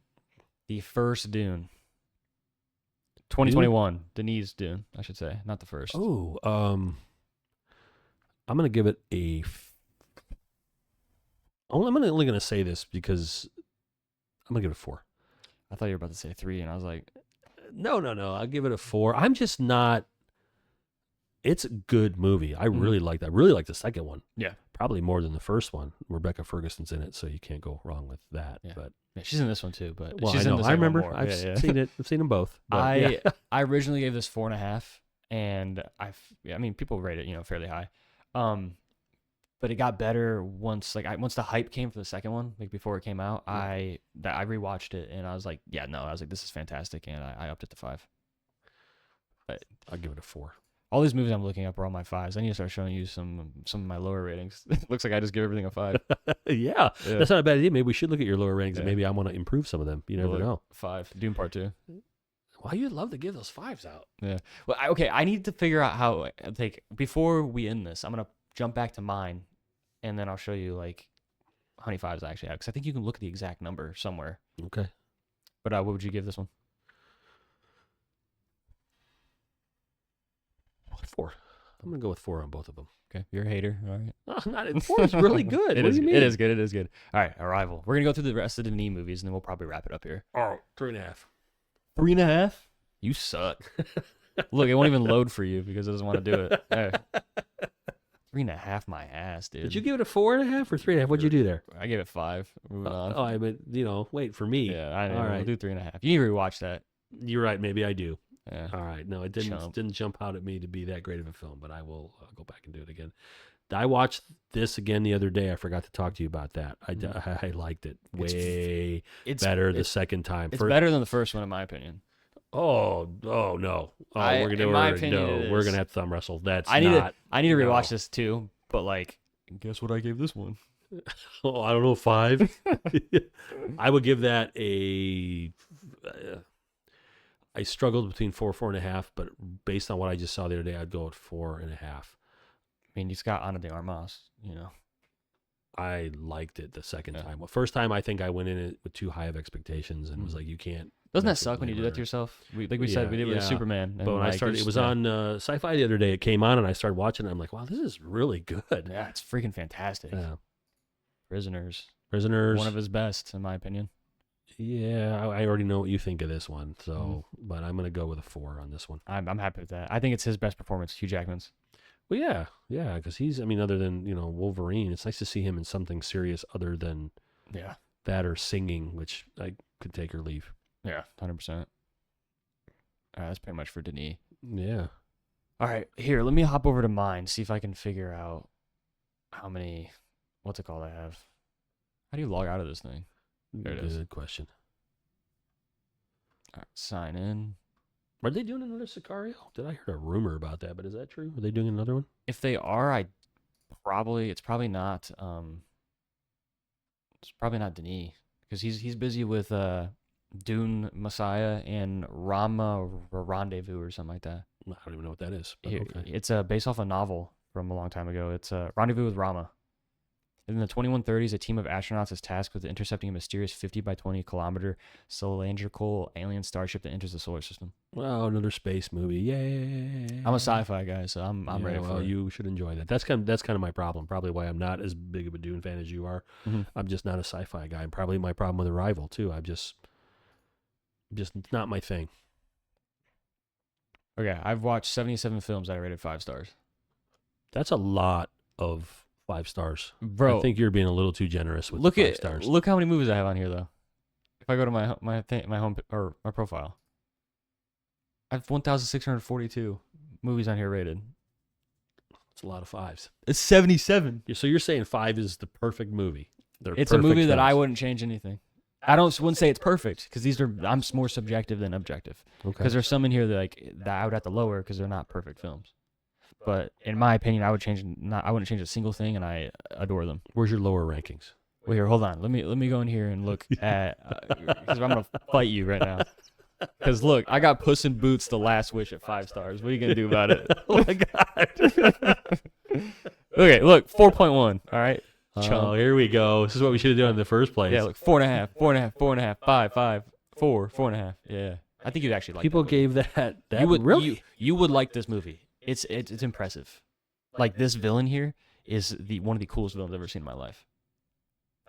the first Dune, 2021, Denise Dune, I should say, not the first. Oh, I'm gonna give it a. I'm only gonna say this because I'm gonna give it a 4. I thought you were about to say 3, and I was like, No. I'll give it a 4. I'm just not. It's a good movie. I really like that. I really like the second one. Yeah. Probably more than the first one. Rebecca Ferguson's in it, so you can't go wrong with that. Yeah. But yeah, she's in this one too. But well, she's I know. in the I second one remember. more. I've Yeah, yeah. seen it. I've seen them both. But yeah. I originally gave this 4.5, and I mean, people rate it, fairly high. But it got better once the hype came for the second one, like before it came out. I rewatched it, and I was like, yeah, no, I was like, this is fantastic, and I upped it to 5. But I'll give it a 4. all these movies I'm looking up are all my 5s. I need to start showing you some of my lower ratings. Looks like I just give everything a 5. Yeah, that's not a bad idea. Maybe we should look at your lower ratings, and Yeah. maybe I want to improve some of them. You never know. 5. Dune Part 2. Why you'd love to give those 5s out? Yeah. Well, I need to figure out how. Before we end this, I'm gonna jump back to mine, and then I'll show you like how many 5s I actually have, because I think you can look at the exact number somewhere. Okay. But what would you give this one? 4. I'm gonna go with 4 on both of them. Okay, you're a hater. All right. Oh, not 4 is really good. What do you mean? It is good. It is good. All right, Arrival. We're gonna go through the rest of the Denis movies, and then we'll probably wrap it up here. Oh, 3.5. 3.5. You suck. Look, it won't even load for you because it doesn't want to do it. All right. 3.5 my ass, dude. Did you give it a 4.5 or 3.5? What'd you do there? I gave it 5. Moving on. Oh, I mean, wait for me. Yeah, I know. All We'll right. do 3.5. You need to rewatch that. You're right. Maybe I do. Yeah. All right. No, it didn't jump out at me to be that great of a film, but I will go back and do it again. I watched this again the other day. I forgot to talk to you about that. I liked it way better the second time. It's better than the first one, in my opinion. Oh no! We're gonna have to thumb wrestle. I need to rewatch this too. But like, guess what I gave this one? Oh, I don't know, 5. I would give that I struggled between 4.5, but based on what I just saw the other day, I'd go at 4.5. I mean, he's got Ana de Armas, I liked it the second time. Well, first time, I think I went in it with too high of expectations and was like, you can't. Doesn't that suck when you do that to yourself? We said, we did with Superman. But when I started, it was on Sci-Fi the other day. It came on and I started watching it. I'm like, wow, this is really good. Yeah, it's freaking fantastic. Yeah. Prisoners. One of his best, in my opinion. Yeah, I already know what you think of this one. So, but I'm going to go with a 4 on this one. I'm happy with that. I think it's his best performance, Hugh Jackman's. Well, yeah, because other than, Wolverine, it's nice to see him in something serious other than that or singing, which I could take or leave. Yeah, 100%. All right, that's pretty much for Denis. Yeah. All right, here, let me hop over to mine, see if I can figure out how many, what's it called I have. How do you log out of this thing? There it is. Good question. All right, sign in. Are they doing another Sicario? Did I hear a rumor about that? But is that true? Are they doing another one? If they are, it's probably not. It's probably not Denis because he's busy with Dune Messiah and Rama or Rendezvous or something like that. I don't even know what that is. But okay. It's based off a novel from a long time ago. It's Rendezvous with Rama. In the 2130s, a team of astronauts is tasked with intercepting a mysterious 50 by 20 kilometer cylindrical alien starship that enters the solar system. Well, another space movie. Yay. I'm a sci-fi guy, so I'm ready for it. You should enjoy that. That's kind of my problem. Probably why I'm not as big of a Dune fan as you are. Mm-hmm. I'm just not a sci-fi guy. And probably my problem with Arrival, too. I'm just not my thing. Okay, I've watched 77 films that I rated 5 stars. That's a lot of 5 stars. Bro, I think you're being a little too generous with 5 stars. Look how many movies I have on here, though. If I go to my home or my profile, I have 1,642 movies on here rated. It's a lot of 5s. It's 77. So you're saying 5 is the perfect movie? It's a movie that I wouldn't change anything. I wouldn't say it's perfect because I'm more subjective than objective. Okay. Because there's some in here that I would have to lower because they're not perfect films. But in my opinion, I wouldn't change a single thing, and I adore them. Where's your lower rankings? Well, here, hold on. Let me go in here and look at because I'm gonna fight you right now. Because look, I got Puss in Boots: The Last Wish at 5 stars. What are you gonna do about it? Oh my god. Okay, look, 4.1. All right. Oh, here we go. This is what we should have done in the first place. Yeah, look, 4.5, 4.5, 4.5, 5, 5, 4, 4.5. Yeah, I think you'd actually like. People that gave that. You would like this movie. It's impressive. Like this villain here is one of the coolest villains I've ever seen in my life.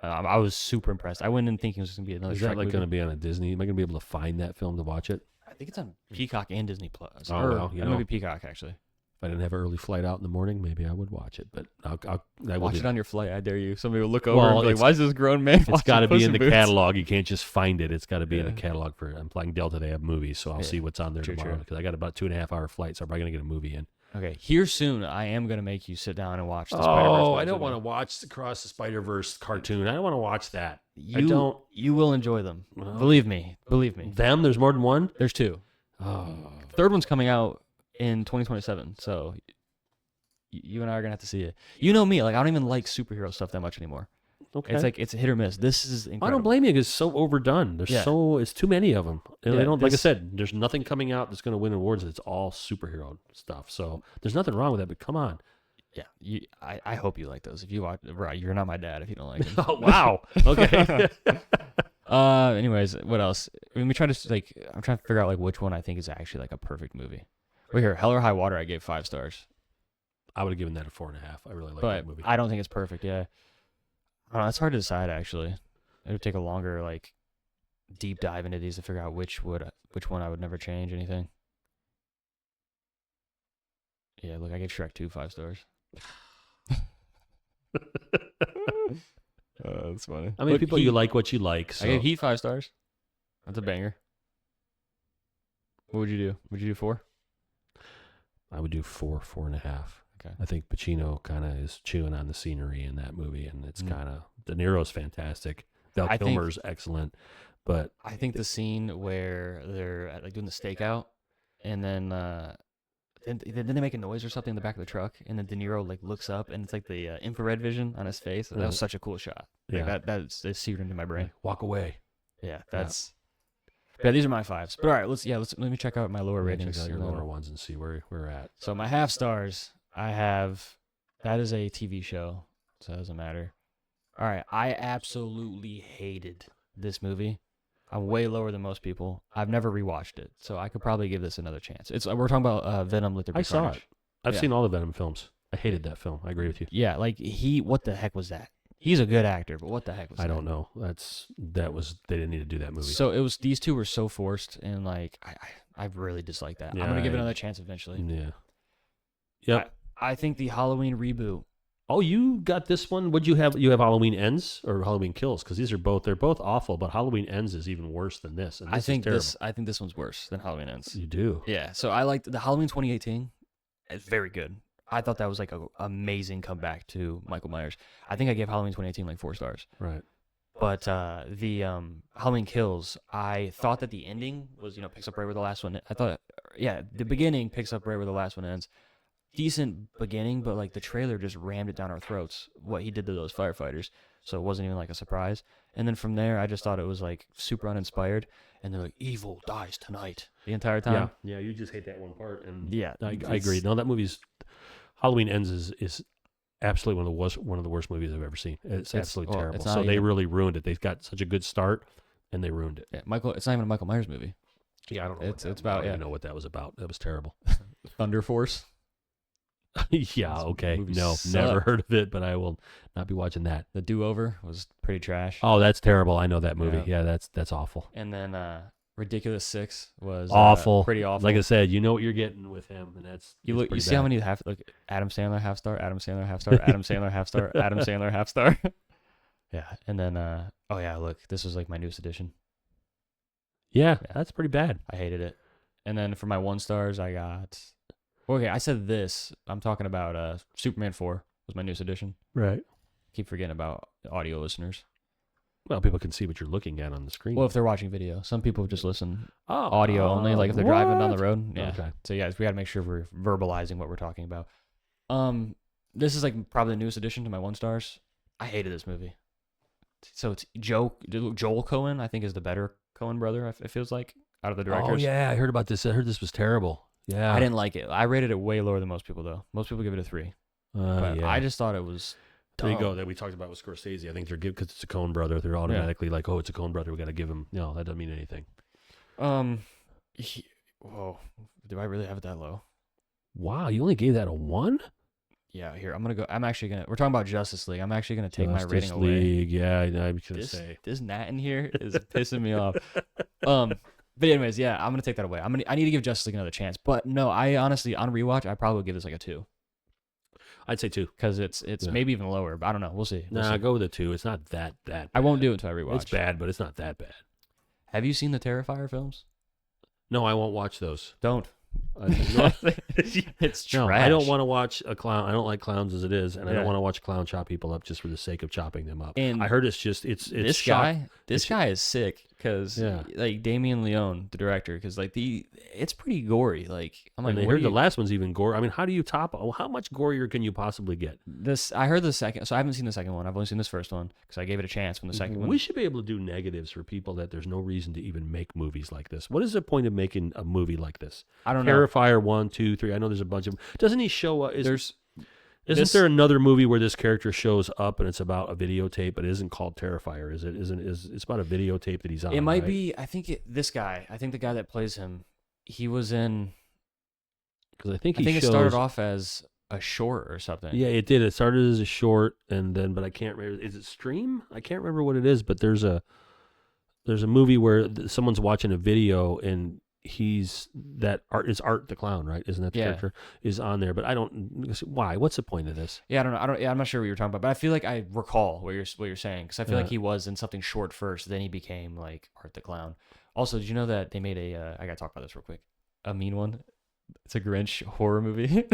I was super impressed. I went in thinking it was going to be another. Is that like going to be on a Disney? Am I going to be able to find that film to watch it? I think it's on Peacock and Disney Plus. Oh, well, maybe Peacock actually. If I didn't have an early flight out in the morning, maybe I would watch it. But I watch it on your flight. I dare you. Somebody will look over and be like, "Why is this grown man?" It's got to be in the catalog. You can't just find it. It's got to be in the catalog I'm flying Delta. They have movies, so I'll see what's on there tomorrow because I got about 2.5 hour flight, so I'm probably going to get a movie in. Okay, here soon, I am going to make you sit down and watch the Spider-Verse. Oh, I don't want to watch Across the Spider-Verse cartoon. I don't want to watch that. You will enjoy them. Believe me. Them? There's more than one? There's 2. Oh. Third one's coming out in 2027, so you and I are going to have to see it. You know me, I don't even like superhero stuff that much anymore. Okay. It's a hit or miss. This is incredible. I don't blame you because it's so overdone. It's too many of them. And like I said, there's nothing coming out that's going to win awards. It's all superhero stuff. So there's nothing wrong with that, but come on. Yeah, I hope you like those. If you watch, right, you're not my dad if you don't like them. Oh, wow. Okay. Anyways, what else? I'm trying to figure out which one I think is actually a perfect movie. Right here, Hell or High Water, I gave 5 stars. I would have given that a 4.5. I really like that movie. I don't think it's perfect. Yeah. I don't know, it's hard to decide, actually. It would take a longer, deep dive into these to figure out which one I would never change anything. Yeah, look, I gave Shrek 2 5 stars. That's funny. I mean, Look, people, Heat, you like what you like. So I gave Heat 5 stars. That's a banger. What would you do? Would you do 4? I would do 4, 4.5. Okay. I think Pacino kind of is chewing on the scenery in that movie, and it's kind of De Niro's fantastic. Val Kilmer's excellent, but I think the scene where they're like doing the stakeout, and then they make a noise or something in the back of the truck, and then De Niro like looks up, and it's like the infrared vision on his face. That was such a cool shot. Like, that's seared into my brain. Walk away. Yeah, that's. Yeah, these are my 5s. But all right, let me check out my lower ratings. Check out your lower ones and see where we're at. So my half stars, I have. That is a TV show, so it doesn't matter. All right, I absolutely hated this movie. I'm way lower than most people. I've never rewatched it, so I could probably give this another chance. We're talking about Venom. Let There Be I saw Carnage. it. I've seen all the Venom films. I hated that film. I agree with you. Yeah, like what the heck was that? He's a good actor, but what the heck was that? I don't know. They didn't need to do that movie. So these two were so forced, and like I really dislike that. Yeah, I'm gonna give it another chance eventually. Yeah. Yep. I think the Halloween reboot. Oh, you got this one? What'd you have? You have Halloween Ends or Halloween Kills? Because they're both awful, but Halloween Ends is even worse than this. And I think this one's worse than Halloween Ends. You do? Yeah. So I liked the Halloween 2018. It's very good. I thought that was like an amazing comeback to Michael Myers. I think I gave Halloween 2018 like 4 stars. Right. But the Halloween Kills, I thought that the ending was picks up right where the last one. I thought the beginning picks up right where the last one ends. Decent beginning, but like the trailer just rammed it down our throats what he did to those firefighters, so it wasn't even like a surprise. And then from there I just thought it was like super uninspired, and they're like, evil dies tonight the entire time. Yeah, you just hate that one part. And I it's- agree. No, that movie's Halloween Ends is absolutely one of the worst movies I've ever seen. It's absolutely terrible. So they really ruined it. They've got such a good start and they ruined it. Yeah, it's not even a Michael Myers movie. Yeah, I don't know. It's about I don't know what that was about. That was terrible. Thunder Force. Yeah, okay. No, sucked. never heard of it, but I will not be watching that. The Do-Over was pretty trash. Oh, that's terrible. I know that movie. Yeah, that's awful. And then Ridiculous 6 was Awful. pretty awful. Like I said, you know what you're getting with him, and that's you see how many Adam Sandler half star, Adam Sandler half star, Adam Sandler half star, Adam Sandler half star. Yeah, and then look, this was like my newest edition. Yeah, that's pretty bad. I hated it. And then for my 1 stars, I got. Okay, I said this. I'm talking about Superman 4 was my newest edition. Right. Keep forgetting about audio listeners. Well, people can see what you're looking at on the screen. Well, if they're watching video, some people just listen audio only, like if they're driving down the road. Yeah. Okay. So yeah, we got to make sure we're verbalizing what we're talking about. This is like probably the newest addition to my 1 stars. I hated this movie. So it's Joel Cohen, I think, is the better Cohen brother. It feels like out of the directors. Oh yeah, I heard about this. I heard this was terrible. Yeah, I didn't like it. I rated it way lower than most people though. Most people give it a 3. But I just thought it was. There you go. That we talked about with Scorsese. I think they're because it's a Coen brother. They're automatically like, oh, it's a Coen brother. We got to give him. No, that doesn't mean anything. Whoa, do I really have it that low? Wow, you only gave that a 1? Yeah, here I'm gonna go. We're talking about Justice League. I'm actually gonna take my rating away. League, yeah, I was gonna say this gnat in here is pissing me off. But anyways, yeah, I'm gonna take that away. I need to give Justice League another chance. But no, I honestly on rewatch, I probably would give this like a 2. I'd say 2 because it's maybe even lower. But I don't know. We'll see. Go with a 2. It's not that bad. I won't do it until I rewatch. It's bad, but it's not that bad. Have you seen the Terrifier films? No, I won't watch those. Don't. It's trash. No, I don't want to watch a clown. I don't like clowns as it is, and I don't want to watch a clown chop people up just for the sake of chopping them up. And I heard it's this guy is sick because like Damien Leone, the director, because like it's pretty gory. Like I'm like, I heard the last one's even gore. I mean, how do you top? How much gorier can you possibly get? I heard the second, so I haven't seen the second one. I've only seen this first one because I gave it a chance from the second one. We should be able to do negatives for people that there's no reason to even make movies like this. What is the point of making a movie like this? I don't know. Terrifier 1, 2, 3. I know there's a bunch of. Doesn't he show up? Isn't there another movie where this character shows up and it's about a videotape, but it isn't called Terrifier? Is it? It's about a videotape that he's on. It might be. I think this guy. I think the guy that plays him. He was in. Because I think it started off as a short or something. Yeah, it did. It started as a short, but I can't remember. Is it Stream? I can't remember what it is. But there's a movie where someone's watching a video and he's that art is Art the Clown, right? Isn't that the character is on there? But I don't. Why? What's the point of this? Yeah, I don't know. Yeah, I'm not sure what you're talking about, but I feel like I recall what you're saying because I feel like he was in something short first, then he became like Art the Clown. Also, did you know that they made a? I gotta talk about this real quick. A mean one. It's a Grinch horror movie.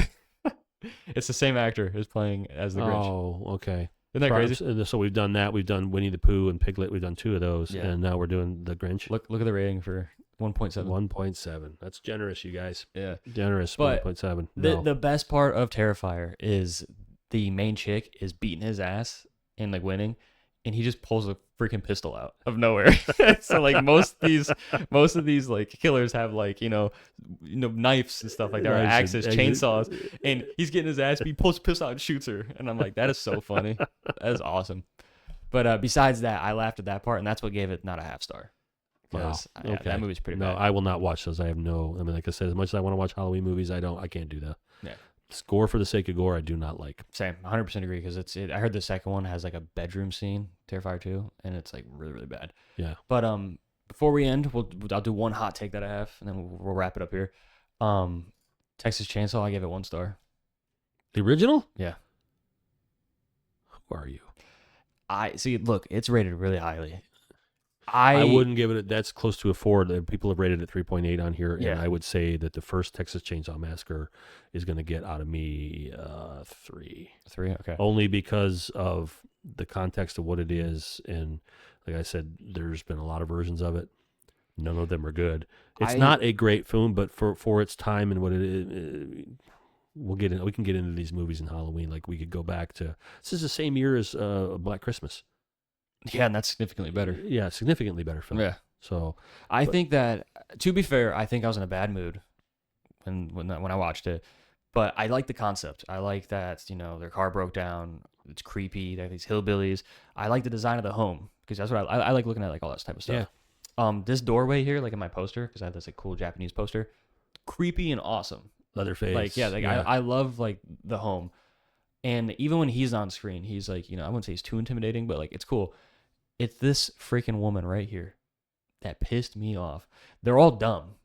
It's the same actor who's playing as the Grinch. Oh, okay. Isn't that crazy? So we've done that. We've done Winnie the Pooh and Piglet. We've done 2 of those, and now we're doing the Grinch. Look at the rating for 1.7. 1.7. That's generous, you guys. Yeah, generous. But 1.7. The best part of Terrifier is the main chick is beating his ass and like winning, and he just pulls a freaking pistol out of nowhere. So like most of these like killers have like you know knives and stuff like that, or axes, chainsaws, and he's getting his ass beat. He pulls a pistol out and shoots her, and I'm like, that is so funny. That is awesome. But besides that, I laughed at that part, and that's what gave it not a half star. Wow. Yeah, that movie's pretty bad. No, I will not watch those. I have no. I mean, like I said, as much as I want to watch Halloween movies, I can't do that. Yeah. Gore for the sake of gore, I do not like. Same, 100% agree because I heard the second one has like a bedroom scene, Terrifier 2, and it's like really really bad. Yeah. But before we end, I'll do one hot take that I have, and then we'll wrap it up here. Texas Chainsaw, I gave it 1 star. The original? Yeah. Who are you? I see. Look, it's rated really highly. I wouldn't give it. That's close to a 4. People have rated it 3.8 on here, Yeah. and I would say that the first Texas Chainsaw Massacre is going to get out of me 3. 3, okay. Only because of the context of what it is, and like I said, there's been a lot of versions of it. None of them are good. It's not a great film, but for its time and what it is, we can get into these movies in Halloween. Like we could go back to this is the same year as Black Christmas. Yeah, and that's significantly better. Yeah, significantly better film. Yeah. So I think that, to be fair, I think I was in a bad mood when I watched it. But I like the concept. I like that, their car broke down. It's creepy. They have these hillbillies. I like the design of the home because that's what I like looking at, like all that type of stuff. Yeah. This doorway here, like in my poster, because I have this like cool Japanese poster, creepy and awesome. Leatherface. I love like the home. And even when he's on screen, he's like, I wouldn't say he's too intimidating, but like it's cool. It's this freaking woman right here that pissed me off. They're all dumb.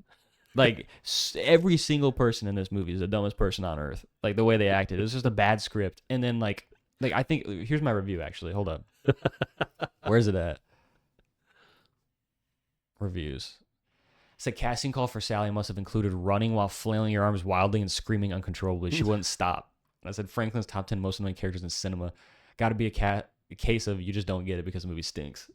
Like every single person in this movie is the dumbest person on earth. Like the way they acted, it was just a bad script. And then like I think here's my review actually. Hold up, where's it at? Reviews. It said casting call for Sally must have included running while flailing your arms wildly and screaming uncontrollably. She wouldn't stop. I said Franklin's top 10 most annoying characters in cinema. Got to be a case of you just don't get it because the movie stinks.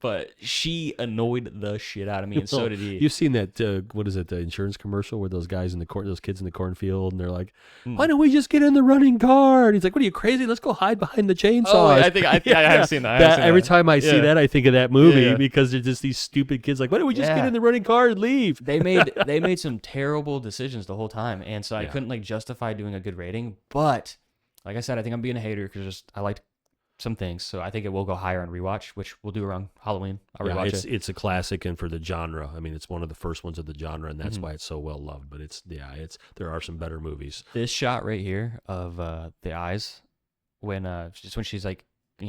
But she annoyed the shit out of me, and so did he. You've seen that? What is it? The insurance commercial where those guys in the those kids in the cornfield, and they're like, "Why don't we just get in the running car?" And he's like, "What are you crazy? Let's go hide behind the chainsaws." Oh, I have seen that. Every time I see that, I think of that movie because they're just these stupid kids. Like, why don't we just get in the running car and leave? They made some terrible decisions the whole time, and so I couldn't like justify doing a good rating. But like I said, I think I'm being a hater because I liked some things, so I think it will go higher on rewatch, which we'll do around Halloween. I'll rewatch it. It's a classic, and for the genre, I mean, it's one of the first ones of the genre, and that's why it's so well loved. But there are some better movies. This shot right here of the eyes, when she's like,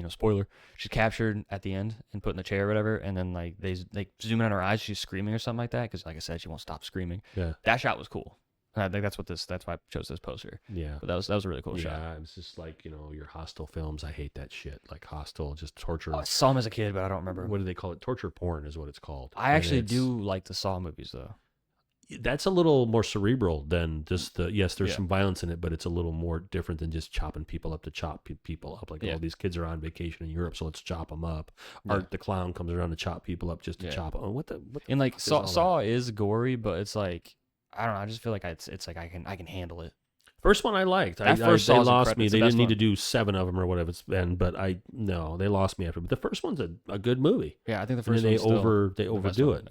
spoiler, she's captured at the end and put in the chair or whatever, and then like they zoom in on her eyes, she's screaming or something like that, because like I said, she won't stop screaming. Yeah, that shot was cool. And I think that's why I chose this poster. Yeah, but that was a really cool shot. Yeah, it's just like your Hostel films. I hate that shit. Like Hostel, just torture. I saw them as a kid, but I don't remember. What do they call it? Torture porn is what it's called. I actually do like the Saw movies though. That's a little more cerebral than just there's some violence in it, but it's a little more different than just chopping people up to chop people up. Like all these kids are on vacation in Europe, so let's chop them up. Art the Clown comes around to chop people up just to chop them. What the and like Saw is gory, but it's like, I don't know. I just feel like it's like I can handle it. First one I liked. They lost me. They didn't need to do 7 of them or whatever it's been, but they lost me after. But the first one's a good movie. Yeah, I think the first one they overdo it.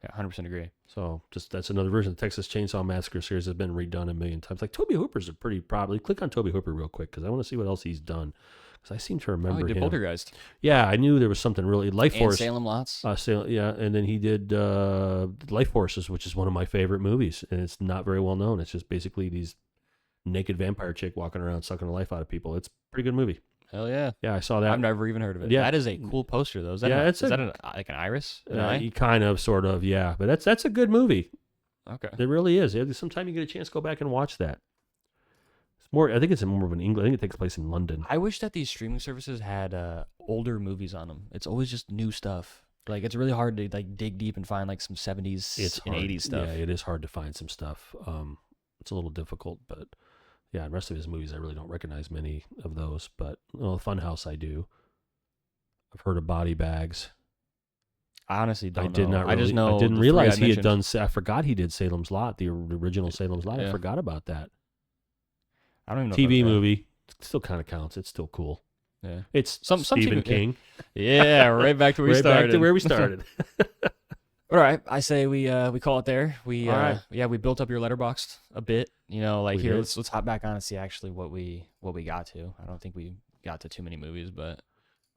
Yeah, 100% agree. So that's another version. The Texas Chainsaw Massacre series has been redone a million times. Like Tobe Hooper's probably click on Tobe Hooper real quick because I want to see what else he's done. Because I seem to remember he did him. Poltergeist. Yeah, I knew there was something really Life and Force. Salem Lots. And then he did Life Forces, which is one of my favorite movies, and it's not very well known. It's just basically these naked vampire chick walking around sucking the life out of people. It's a pretty good movie. Hell yeah. Yeah, I saw that. I've never even heard of it. Yeah. that is a cool poster though. Is that Yeah, is that like an iris? An eye? you kind of, sort of, yeah. But that's a good movie. Okay. It really is. Sometime you get a chance, go back and watch that. It's more. I think it's more of an English. I think it takes place in London. I wish that these streaming services had older movies on them. It's always just new stuff. Like it's really hard to like dig deep and find like some 70s and 80s stuff. Yeah, it is hard to find some stuff. It's a little difficult, but yeah, the rest of his movies I really don't recognize many of those. But Funhouse I do. I've heard of Body Bags. I honestly don't know. Did not. Really, I just know. I didn't realize he had done. I forgot he did Salem's Lot, the original Salem's Lot. Yeah. I forgot about that. I don't even know. TV movie still kind of counts. It's still cool. Yeah. It's some Stephen TV King. Yeah, right back to where we started. Back to where we started. All right, I say we call it there. We All right. we built up your Letterboxd a bit. Like We here, did. let's hop back on and see actually what we got to. I don't think we got to too many movies, but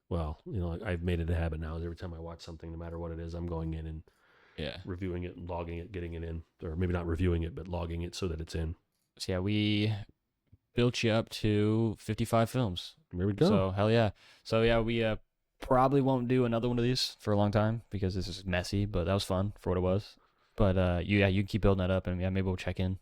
Well, I've made it a habit now. Every time I watch something, no matter what it is, I'm going in and yeah. reviewing it and logging it, getting it in, or maybe not reviewing it, but logging it so that it's in. So yeah, we built you up to 55 films. There we go. So hell yeah. So yeah, we probably won't do another one of these for a long time because this is messy, but that was fun for what it was. But you keep building that up, and yeah, maybe we'll check in,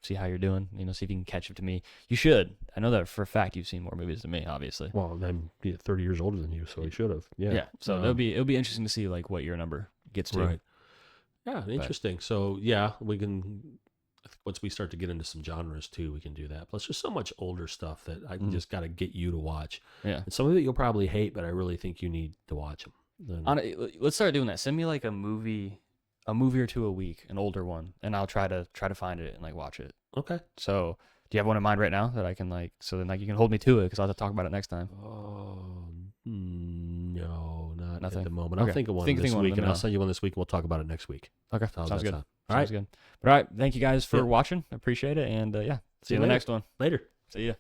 see how you're doing. See if you can catch up to me. You should. I know that for a fact you've seen more movies than me, obviously. Well, I'm 30 years older than you, so I should have. Yeah. Yeah. So it'll be interesting to see like what your number gets to. Right. Yeah, interesting. So yeah, we can. Once we start to get into some genres too, we can do that. Plus, there's so much older stuff that I just got to get you to watch. Yeah. And some of it you'll probably hate, but I really think you need to watch them. Let's start doing that. Send me like a movie or two a week, an older one, and I'll try to find it and like watch it. Okay. So, do you have one in mind right now that I can like? So then like you can hold me to it because I'll have to talk about it next time. Oh no, not Nothing? at the moment. Okay. I'll think of one Think this one, week, let me and I'll know. send you one this week. And we'll talk about it next week. Okay, How's sounds that good. sound? All right, good. But all right, thank you guys for watching. Appreciate it, and yeah, see you in the next one. Later. See ya.